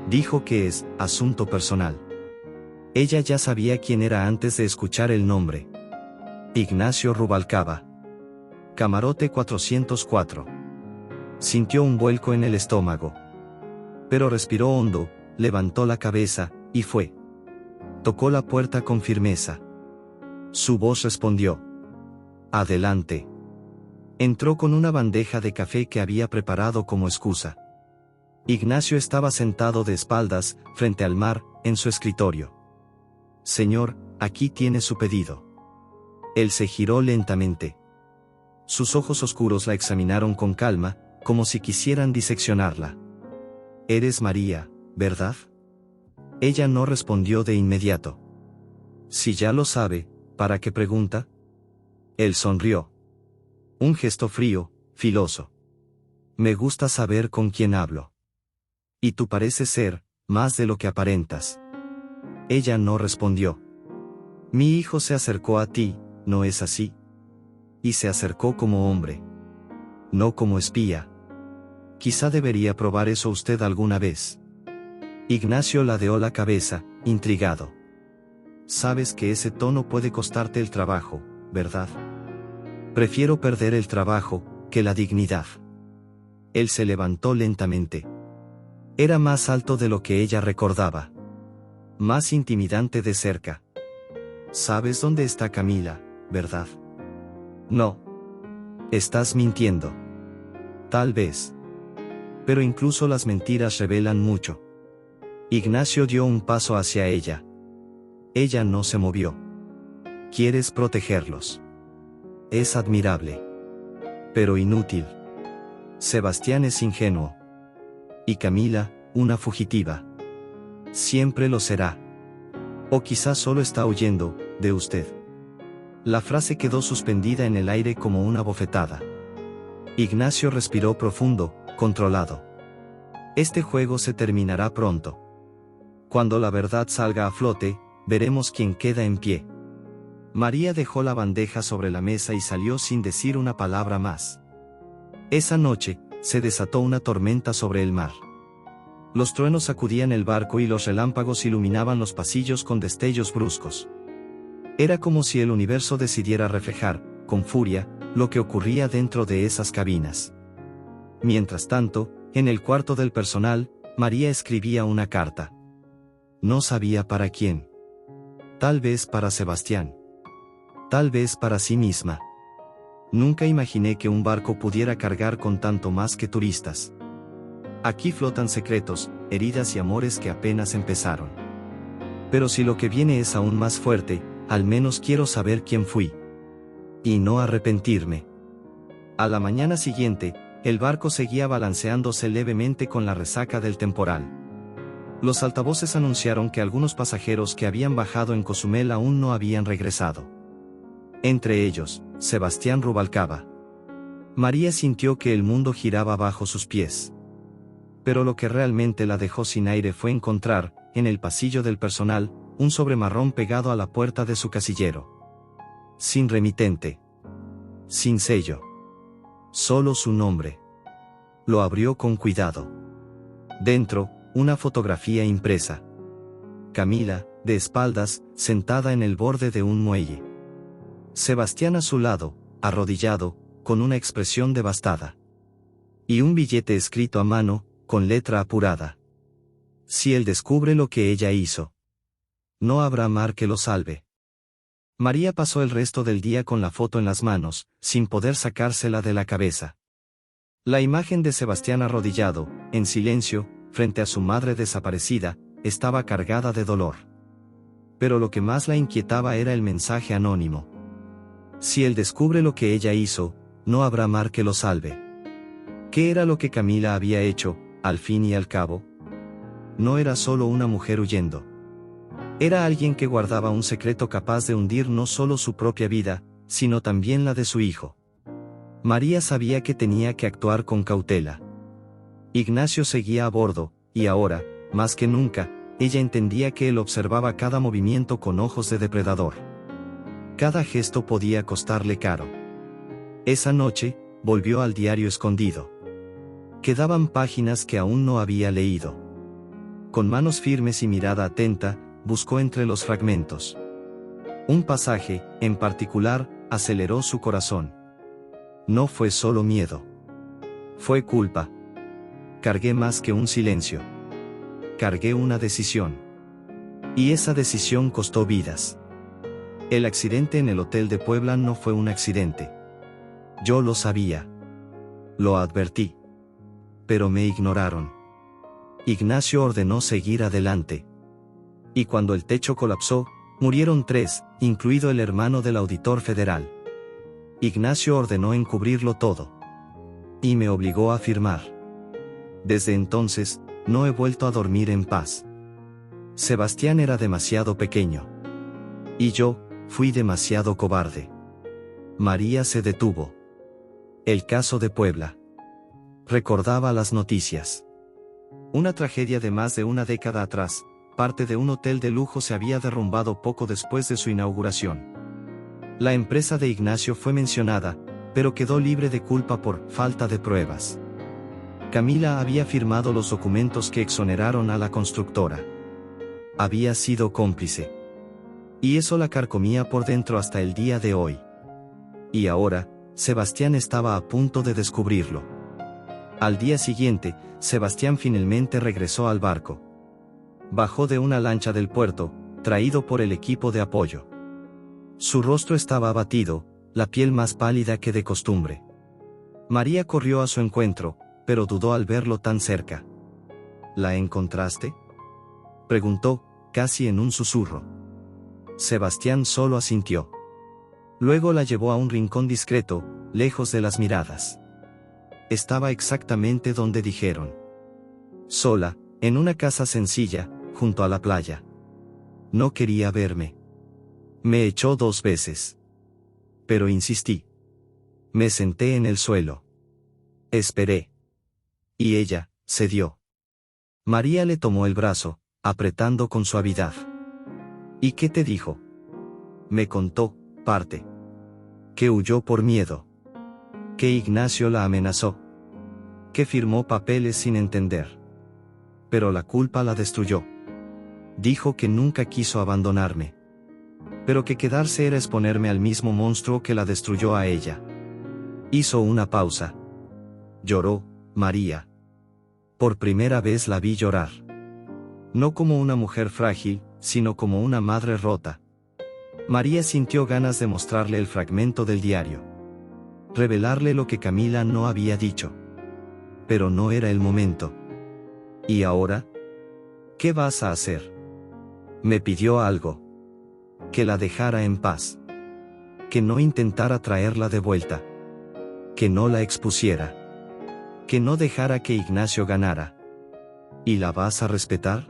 Dijo que es asunto personal. Ella ya sabía quién era antes de escuchar el nombre. Ignacio Rubalcaba. Camarote 404. Sintió un vuelco en el estómago. Pero respiró hondo, levantó la cabeza, y fue. Tocó la puerta con firmeza. Su voz respondió. Adelante. Entró con una bandeja de café que había preparado como excusa. Ignacio estaba sentado de espaldas, frente al mar, en su escritorio. Señor, aquí tiene su pedido. Él se giró lentamente. Sus ojos oscuros la examinaron con calma, como si quisieran diseccionarla. Eres María, ¿verdad? Ella no respondió de inmediato. Si ya lo sabe, ¿para qué pregunta? Él sonrió. Un gesto frío, filoso. Me gusta saber con quién hablo. Y tú pareces ser, más de lo que aparentas. Ella no respondió. Mi hijo se acercó a ti, ¿no es así? Y se acercó como hombre. No como espía. Quizá debería probar eso usted alguna vez. Ignacio ladeó la cabeza, intrigado. Sabes que ese tono puede costarte el trabajo, ¿verdad? Prefiero perder el trabajo, que la dignidad. Él se levantó lentamente. Era más alto de lo que ella recordaba. Más intimidante de cerca. ¿Sabes dónde está Camila, verdad? No. Estás mintiendo. Tal vez. Pero incluso las mentiras revelan mucho. Ignacio dio un paso hacia ella. Ella no se movió. Quieres protegerlos. Es admirable. Pero inútil. Sebastián es ingenuo. Y Camila, una fugitiva. Siempre lo será. O quizás solo está huyendo, de usted. La frase quedó suspendida en el aire como una bofetada. Ignacio respiró profundo, controlado. Este juego se terminará pronto. Cuando la verdad salga a flote, veremos quién queda en pie. María dejó la bandeja sobre la mesa y salió sin decir una palabra más. Esa noche, se desató una tormenta sobre el mar. Los truenos sacudían el barco y los relámpagos iluminaban los pasillos con destellos bruscos. Era como si el universo decidiera reflejar, con furia, lo que ocurría dentro de esas cabinas. Mientras tanto, en el cuarto del personal, María escribía una carta. No sabía para quién. Tal vez para Sebastián. Tal vez para sí misma. Nunca imaginé que un barco pudiera cargar con tanto más que turistas. Aquí flotan secretos, heridas y amores que apenas empezaron. Pero si lo que viene es aún más fuerte, al menos quiero saber quién fui. Y no arrepentirme. A la mañana siguiente, el barco seguía balanceándose levemente con la resaca del temporal. Los altavoces anunciaron que algunos pasajeros que habían bajado en Cozumel aún no habían regresado. Entre ellos, Sebastián Rubalcaba. María sintió que el mundo giraba bajo sus pies. Pero lo que realmente la dejó sin aire fue encontrar, en el pasillo del personal, un sobre marrón pegado a la puerta de su casillero. Sin remitente. Sin sello. Solo su nombre. Lo abrió con cuidado. Dentro, una fotografía impresa. Camila, de espaldas, sentada en el borde de un muelle. Sebastián a su lado, arrodillado, con una expresión devastada. Y un billete escrito a mano, con letra apurada. Si él descubre lo que ella hizo. No habrá mar que lo salve. María pasó el resto del día con la foto en las manos, sin poder sacársela de la cabeza. La imagen de Sebastián arrodillado, en silencio, frente a su madre desaparecida, estaba cargada de dolor. Pero lo que más la inquietaba era el mensaje anónimo. Si él descubre lo que ella hizo, no habrá mar que lo salve. ¿Qué era lo que Camila había hecho, al fin y al cabo? No era solo una mujer huyendo. Era alguien que guardaba un secreto capaz de hundir no solo su propia vida, sino también la de su hijo. María sabía que tenía que actuar con cautela. Ignacio seguía a bordo, y ahora, más que nunca, ella entendía que él observaba cada movimiento con ojos de depredador. Cada gesto podía costarle caro. Esa noche, volvió al diario escondido. Quedaban páginas que aún no había leído. Con manos firmes y mirada atenta, buscó entre los fragmentos. Un pasaje, en particular, aceleró su corazón. No fue solo miedo. Fue culpa. Cargué más que un silencio. Cargué una decisión. Y esa decisión costó vidas. El accidente en el hotel de Puebla no fue un accidente. Yo lo sabía. Lo advertí. Pero me ignoraron. Ignacio ordenó seguir adelante. Y cuando el techo colapsó, murieron 3, incluido el hermano del auditor federal. Ignacio ordenó encubrirlo todo. Y me obligó a firmar. Desde entonces, no he vuelto a dormir en paz. Sebastián era demasiado pequeño. Y yo, fui demasiado cobarde. María se detuvo. El caso de Puebla. Recordaba las noticias. Una tragedia de más de una década atrás. Parte de un hotel de lujo se había derrumbado poco después de su inauguración. La empresa de Ignacio fue mencionada, pero quedó libre de culpa por falta de pruebas. Camila había firmado los documentos que exoneraron a la constructora. Había sido cómplice. Y eso la carcomía por dentro hasta el día de hoy. Y ahora, Sebastián estaba a punto de descubrirlo. Al día siguiente, Sebastián finalmente regresó al barco. Bajó de una lancha del puerto, traído por el equipo de apoyo. Su rostro estaba abatido, la piel más pálida que de costumbre. María corrió a su encuentro, pero dudó al verlo tan cerca. ¿La encontraste?, preguntó, casi en un susurro. Sebastián solo asintió. Luego la llevó a un rincón discreto, lejos de las miradas. Estaba exactamente donde dijeron. Sola, en una casa sencilla, junto a la playa. No quería verme. Me echó 2 veces. Pero insistí. Me senté en el suelo. Esperé. Y ella, cedió. María le tomó el brazo, apretando con suavidad. ¿Y qué te dijo? Me contó, parte. Que huyó por miedo. Que Ignacio la amenazó. Que firmó papeles sin entender. Pero la culpa la destruyó. Dijo que nunca quiso abandonarme. Pero que quedarse era exponerme al mismo monstruo que la destruyó a ella. Hizo una pausa. Lloró, María. Por primera vez la vi llorar. No como una mujer frágil, sino como una madre rota. María sintió ganas de mostrarle el fragmento del diario. Revelarle lo que Camila no había dicho. Pero no era el momento. ¿Y ahora? ¿Qué vas a hacer? Me pidió algo. Que la dejara en paz. Que no intentara traerla de vuelta. Que no la expusiera. Que no dejara que Ignacio ganara. ¿Y la vas a respetar?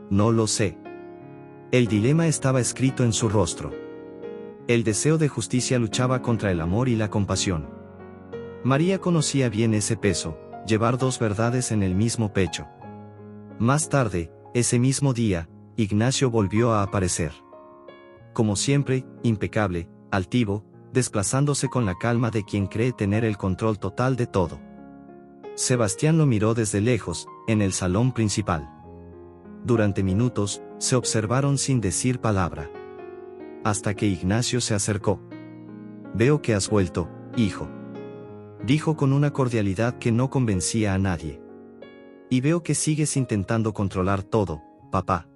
No lo sé. El dilema estaba escrito en su rostro. El deseo de justicia luchaba contra el amor y la compasión. María conocía bien ese peso, llevar 2 verdades en el mismo pecho. Más tarde, ese mismo día, Ignacio volvió a aparecer. Como siempre, impecable, altivo, desplazándose con la calma de quien cree tener el control total de todo. Sebastián lo miró desde lejos, en el salón principal. Durante minutos, se observaron sin decir palabra. Hasta que Ignacio se acercó. Veo que has vuelto, hijo. Dijo con una cordialidad que no convencía a nadie. Y veo que sigues intentando controlar todo, papá.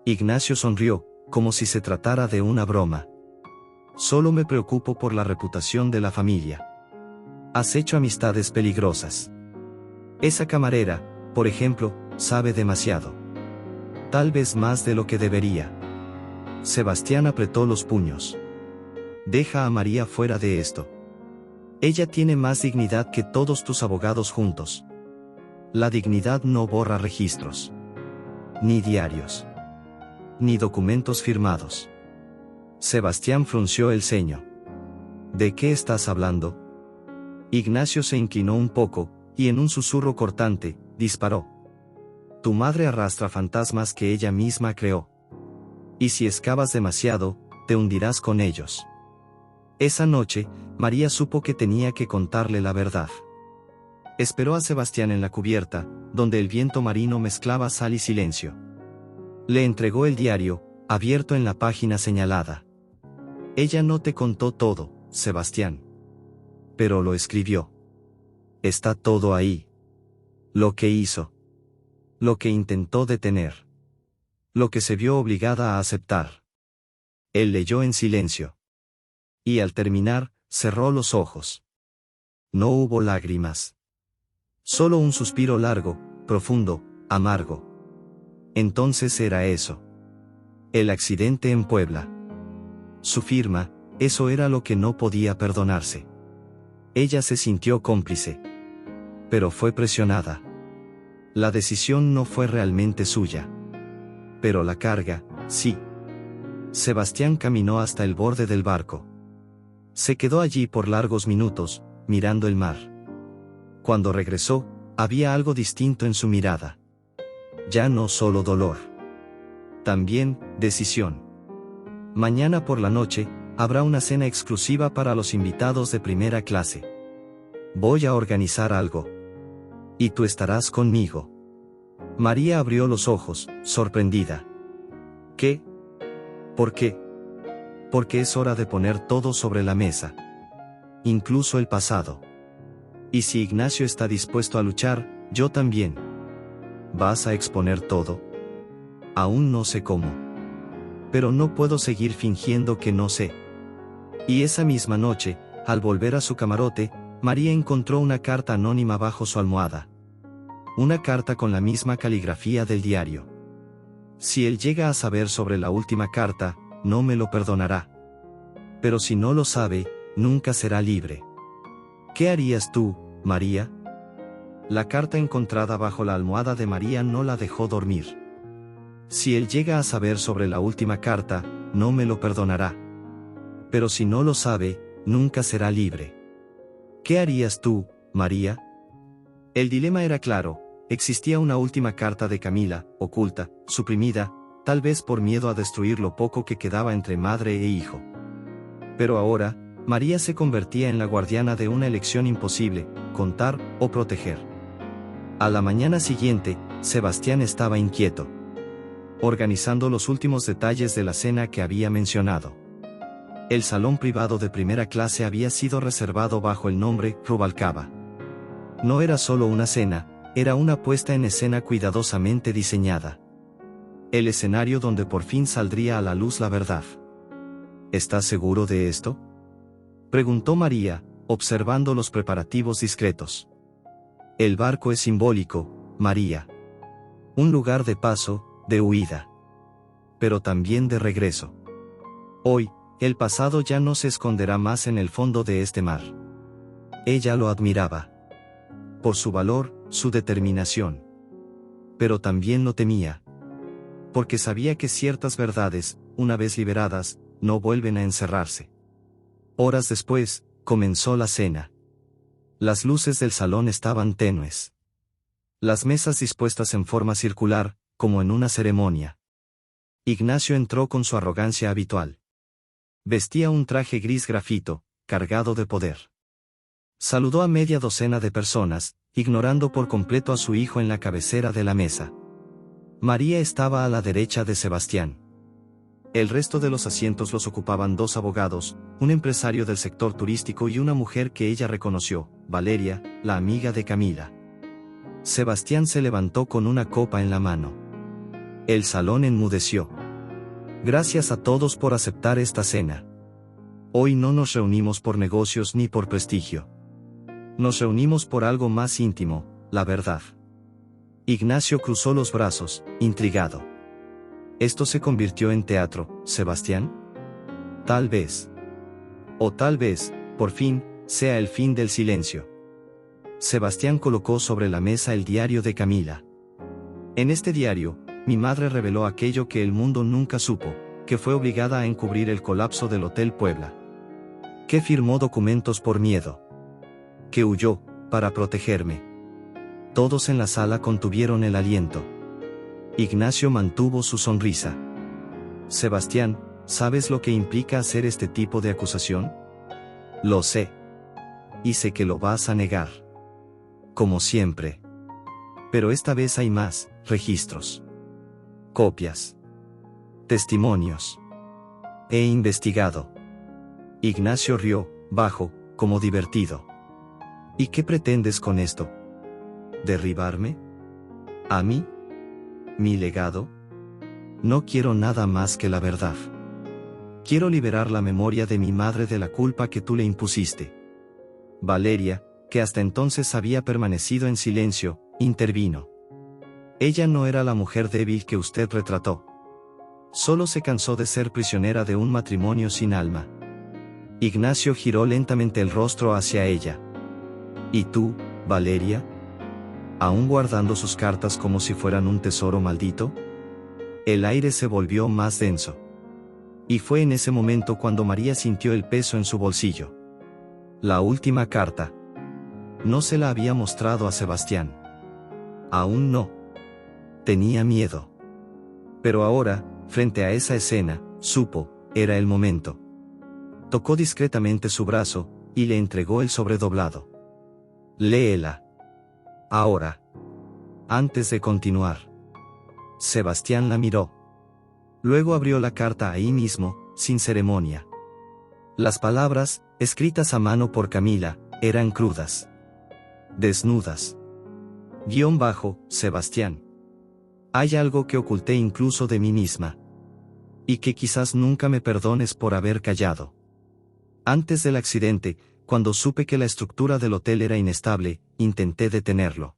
Ignacio sonrió, como si se tratara de una broma. Solo me preocupo por la reputación de la familia. Has hecho amistades peligrosas. Esa camarera, por ejemplo, sabe demasiado. Tal vez más de lo que debería. Sebastián apretó los puños. Deja a María fuera de esto. Ella tiene más dignidad que todos tus abogados juntos. La dignidad no borra registros. Ni diarios. Ni documentos firmados. Sebastián frunció el ceño. ¿De qué estás hablando? Ignacio se inclinó un poco, y en un susurro cortante, disparó. Tu madre arrastra fantasmas que ella misma creó. Y si excavas demasiado, te hundirás con ellos. Esa noche, María supo que tenía que contarle la verdad. Esperó a Sebastián en la cubierta, donde el viento marino mezclaba sal y silencio. Le entregó el diario, abierto en la página señalada. Ella no te contó todo, Sebastián. Pero lo escribió. Está todo ahí. Lo que hizo. Lo que intentó detener. Lo que se vio obligada a aceptar. Él leyó en silencio. Y al terminar, cerró los ojos. No hubo lágrimas. Solo un suspiro largo, profundo, amargo. Entonces era eso. El accidente en Puebla. Su firma, eso era lo que no podía perdonarse. Ella se sintió cómplice. Pero fue presionada. La decisión no fue realmente suya. Pero la carga, sí. Sebastián caminó hasta el borde del barco. Se quedó allí por largos minutos, mirando el mar. Cuando regresó, había algo distinto en su mirada. Ya no solo dolor. También, decisión. Mañana por la noche, habrá una cena exclusiva para los invitados de primera clase. Voy a organizar algo. Y tú estarás conmigo. María abrió los ojos, sorprendida. ¿Qué? ¿Por qué? Porque es hora de poner todo sobre la mesa. Incluso el pasado. Y si Ignacio está dispuesto a luchar, yo también. ¿Vas a exponer todo? Aún no sé cómo. Pero no puedo seguir fingiendo que no sé. Y esa misma noche, al volver a su camarote, María encontró una carta anónima bajo su almohada. Una carta con la misma caligrafía del diario. Si él llega a saber sobre la última carta, no me lo perdonará. Pero si no lo sabe, nunca será libre. ¿Qué harías tú, María? La carta encontrada bajo la almohada de María no la dejó dormir. Si él llega a saber sobre la última carta, no me lo perdonará. Pero si no lo sabe, nunca será libre. ¿Qué harías tú, María? El dilema era claro, existía una última carta de Camila, oculta, suprimida, tal vez por miedo a destruir lo poco que quedaba entre madre e hijo. Pero ahora, María se convertía en la guardiana de una elección imposible, contar o proteger. A la mañana siguiente, Sebastián estaba inquieto. Organizando los últimos detalles de la cena que había mencionado. El salón privado de primera clase había sido reservado bajo el nombre Rubalcaba. No era solo una cena, era una puesta en escena cuidadosamente diseñada. El escenario donde por fin saldría a la luz la verdad. ¿Estás seguro de esto? Preguntó María, observando los preparativos discretos. El barco es simbólico, María. Un lugar de paso, de huida. Pero también de regreso. Hoy, el pasado ya no se esconderá más en el fondo de este mar. Ella lo admiraba. Por su valor, su determinación. Pero también lo temía. Porque sabía que ciertas verdades, una vez liberadas, no vuelven a encerrarse. Horas después, comenzó la cena. Las luces del salón estaban tenues. Las mesas dispuestas en forma circular, como en una ceremonia. Ignacio entró con su arrogancia habitual. Vestía un traje gris grafito, cargado de poder. Saludó a media docena de personas, ignorando por completo a su hijo en la cabecera de la mesa. María estaba a la derecha de Sebastián. El resto de los asientos los ocupaban dos abogados, un empresario del sector turístico y una mujer que ella reconoció, Valeria, la amiga de Camila. Sebastián se levantó con una copa en la mano. El salón enmudeció. Gracias a todos por aceptar esta cena. Hoy no nos reunimos por negocios ni por prestigio. Nos reunimos por algo más íntimo, la verdad. Ignacio cruzó los brazos, intrigado. ¿Esto se convirtió en teatro, Sebastián? Tal vez. O tal vez, por fin, sea el fin del silencio. Sebastián colocó sobre la mesa el diario de Camila. En este diario, mi madre reveló aquello que el mundo nunca supo, que fue obligada a encubrir el colapso del Hotel Puebla. Que firmó documentos por miedo. Que huyó, para protegerme. Todos en la sala contuvieron el aliento. Ignacio mantuvo su sonrisa. Sebastián, ¿sabes lo que implica hacer este tipo de acusación? Lo sé. Y sé que lo vas a negar. Como siempre. Pero esta vez hay más, registros. Copias. Testimonios. He investigado. Ignacio rió, bajo, como divertido. ¿Y qué pretendes con esto? ¿Derribarme? ¿A mí? ¿Mi legado? No quiero nada más que la verdad. Quiero liberar la memoria de mi madre de la culpa que tú le impusiste. Valeria, que hasta entonces había permanecido en silencio, intervino. Ella no era la mujer débil que usted retrató. Solo se cansó de ser prisionera de un matrimonio sin alma. Ignacio giró lentamente el rostro hacia ella. ¿Y tú, Valeria? ¿Aún guardando sus cartas como si fueran un tesoro maldito? El aire se volvió más denso. Y fue en ese momento cuando María sintió el peso en su bolsillo. La última carta. No se la había mostrado a Sebastián. Aún no. Tenía miedo. Pero ahora, frente a esa escena, supo, era el momento. Tocó discretamente su brazo, y le entregó el sobredoblado. Léela. Ahora. Antes de continuar. Sebastián la miró. Luego abrió la carta ahí mismo, sin ceremonia. Las palabras, escritas a mano por Camila, eran crudas. Desnudas. Sebastián. Hay algo que oculté incluso de mí misma. Y que quizás nunca me perdones por haber callado. Antes del accidente, cuando supe que la estructura del hotel era inestable, intenté detenerlo.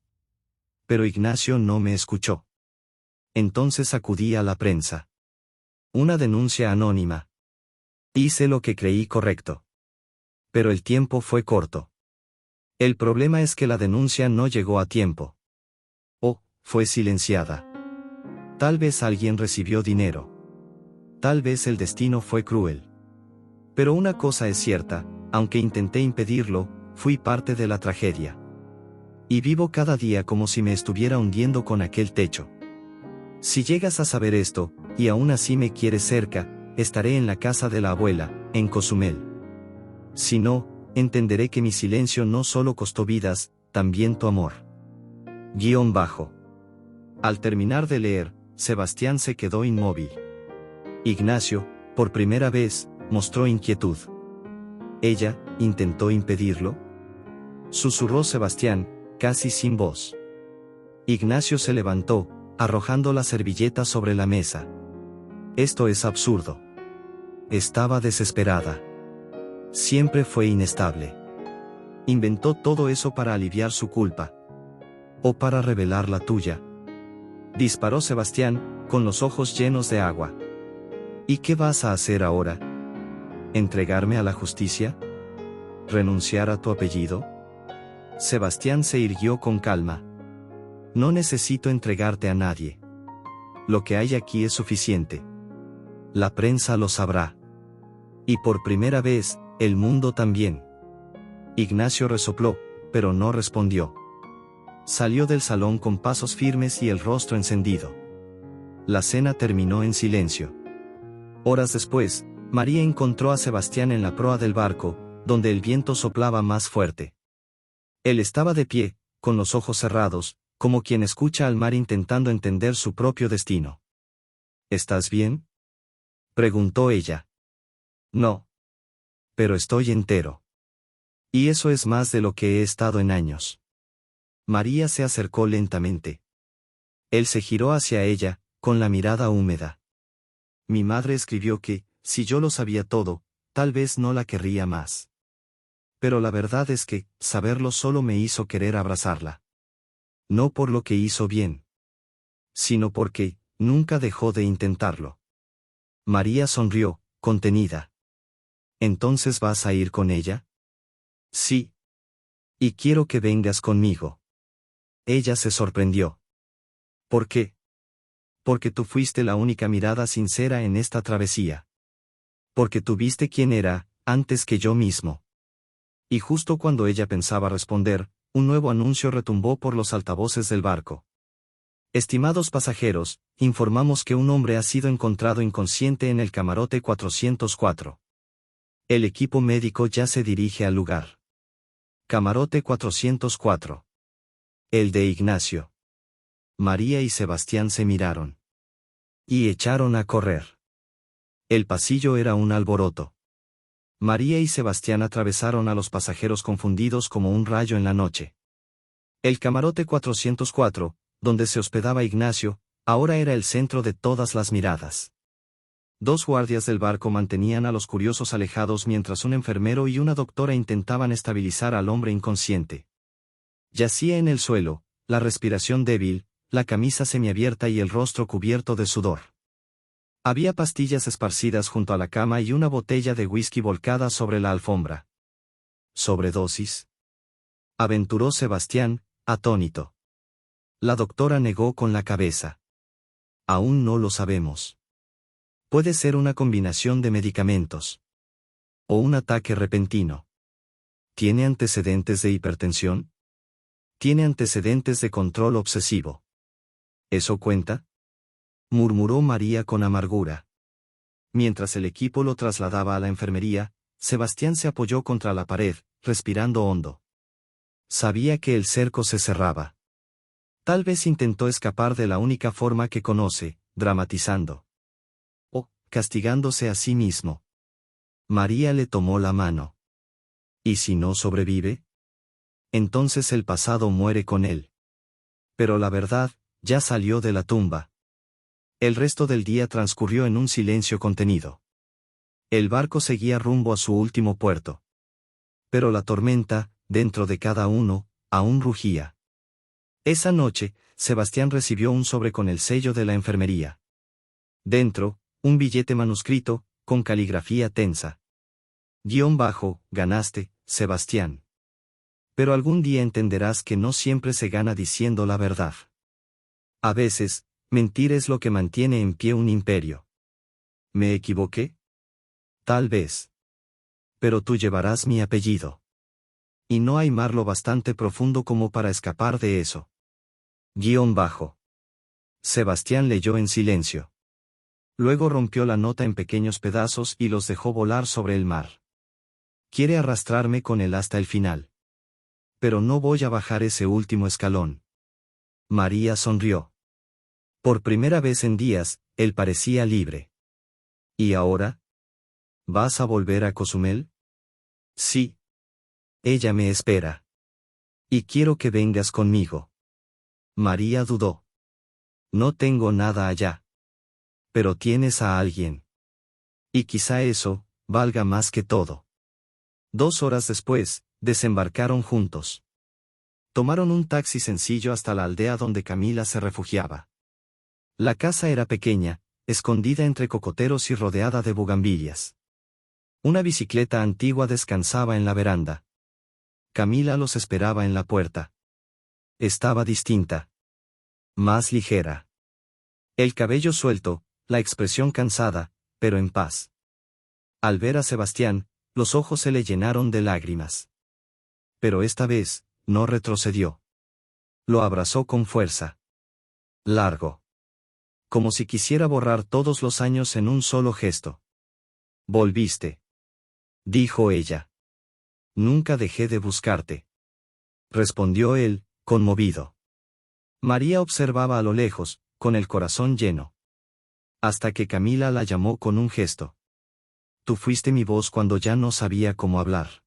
Pero Ignacio no me escuchó. Entonces acudí a la prensa. Una denuncia anónima. Hice lo que creí correcto. Pero el tiempo fue corto. El problema es que la denuncia no llegó a tiempo. O, fue silenciada. Tal vez alguien recibió dinero. Tal vez el destino fue cruel. Pero una cosa es cierta, aunque intenté impedirlo, fui parte de la tragedia. Y vivo cada día como si me estuviera hundiendo con aquel techo. Si llegas a saber esto, y aún así me quieres cerca, estaré en la casa de la abuela, en Cozumel. Si no, entenderé que mi silencio no solo costó vidas, también tu amor. Al terminar de leer, Sebastián se quedó inmóvil. Ignacio, por primera vez, mostró inquietud. ¿Ella intentó impedirlo? Susurró Sebastián, casi sin voz. Ignacio se levantó, arrojando la servilleta sobre la mesa. Esto es absurdo. Estaba desesperada. Siempre fue inestable. Inventó todo eso para aliviar su culpa. ¿O para revelar la tuya? Disparó Sebastián, con los ojos llenos de agua. ¿Y qué vas a hacer ahora? ¿Entregarme a la justicia? ¿Renunciar a tu apellido? Sebastián se irguió con calma. No necesito entregarte a nadie. Lo que hay aquí es suficiente. La prensa lo sabrá. Y por primera vez, el mundo también. Ignacio resopló, pero no respondió. Salió del salón con pasos firmes y el rostro encendido. La cena terminó en silencio. Horas después, María encontró a Sebastián en la proa del barco, donde el viento soplaba más fuerte. Él estaba de pie, con los ojos cerrados, como quien escucha al mar intentando entender su propio destino. ¿Estás bien?, preguntó ella. No. Pero estoy entero. Y eso es más de lo que he estado en años. María se acercó lentamente. Él se giró hacia ella, con la mirada húmeda. Mi madre escribió que, si yo lo sabía todo, tal vez no la querría más. Pero la verdad es que, saberlo solo me hizo querer abrazarla. No por lo que hizo bien, sino porque, nunca dejó de intentarlo. María sonrió, contenida. ¿Entonces vas a ir con ella? Sí. Y quiero que vengas conmigo. Ella se sorprendió. ¿Por qué? Porque tú fuiste la única mirada sincera en esta travesía. Porque tú viste quién era, antes que yo mismo. Y justo cuando ella pensaba responder, un nuevo anuncio retumbó por los altavoces del barco. Estimados pasajeros, informamos que un hombre ha sido encontrado inconsciente en el camarote 404. El equipo médico ya se dirige al lugar. Camarote 404. El de Ignacio. María y Sebastián se miraron. Y echaron a correr. El pasillo era un alboroto. María y Sebastián atravesaron a los pasajeros confundidos como un rayo en la noche. El camarote 404, donde se hospedaba Ignacio, ahora era el centro de todas las miradas. Dos guardias del barco mantenían a los curiosos alejados mientras un enfermero y una doctora intentaban estabilizar al hombre inconsciente. Yacía en el suelo, la respiración débil, la camisa semiabierta y el rostro cubierto de sudor. Había pastillas esparcidas junto a la cama y una botella de whisky volcada sobre la alfombra. ¿Sobredosis?, aventuró Sebastián, atónito. La doctora negó con la cabeza. Aún no lo sabemos. Puede ser una combinación de medicamentos. O un ataque repentino. ¿Tiene antecedentes de hipertensión? Tiene antecedentes de control obsesivo. ¿Eso cuenta?, murmuró María con amargura. Mientras el equipo lo trasladaba a la enfermería, Sebastián se apoyó contra la pared, respirando hondo. Sabía que el cerco se cerraba. Tal vez intentó escapar de la única forma que conoce, dramatizando. O, castigándose a sí mismo. María le tomó la mano. ¿Y si no sobrevive? Entonces el pasado muere con él. Pero la verdad, ya salió de la tumba. El resto del día transcurrió en un silencio contenido. El barco seguía rumbo a su último puerto. Pero la tormenta, dentro de cada uno, aún rugía. Esa noche, Sebastián recibió un sobre con el sello de la enfermería. Dentro, un billete manuscrito, con caligrafía tensa. Ganaste, Sebastián. Pero algún día entenderás que no siempre se gana diciendo la verdad. A veces, mentir es lo que mantiene en pie un imperio. ¿Me equivoqué? Tal vez. Pero tú llevarás mi apellido. Y no hay mar lo bastante profundo como para escapar de eso. Sebastián leyó en silencio. Luego rompió la nota en pequeños pedazos y los dejó volar sobre el mar. Quiere arrastrarme con él hasta el final. Pero no voy a bajar ese último escalón. María sonrió. Por primera vez en días, él parecía libre. ¿Y ahora? ¿Vas a volver a Cozumel? Sí. Ella me espera. Y quiero que vengas conmigo. María dudó. No tengo nada allá. Pero tienes a alguien. Y quizá eso, valga más que todo. 2 horas después, desembarcaron juntos. Tomaron un taxi sencillo hasta la aldea donde Camila se refugiaba. La casa era pequeña, escondida entre cocoteros y rodeada de bugambilias. Una bicicleta antigua descansaba en la veranda. Camila los esperaba en la puerta. Estaba distinta. Más ligera. El cabello suelto, la expresión cansada, pero en paz. Al ver a Sebastián, los ojos se le llenaron de lágrimas. Pero esta vez, no retrocedió. Lo abrazó con fuerza. Largo. Como si quisiera borrar todos los años en un solo gesto. Volviste. Dijo ella. Nunca dejé de buscarte. Respondió él, conmovido. María observaba a lo lejos, con el corazón lleno. Hasta que Camila la llamó con un gesto. Tú fuiste mi voz cuando ya no sabía cómo hablar.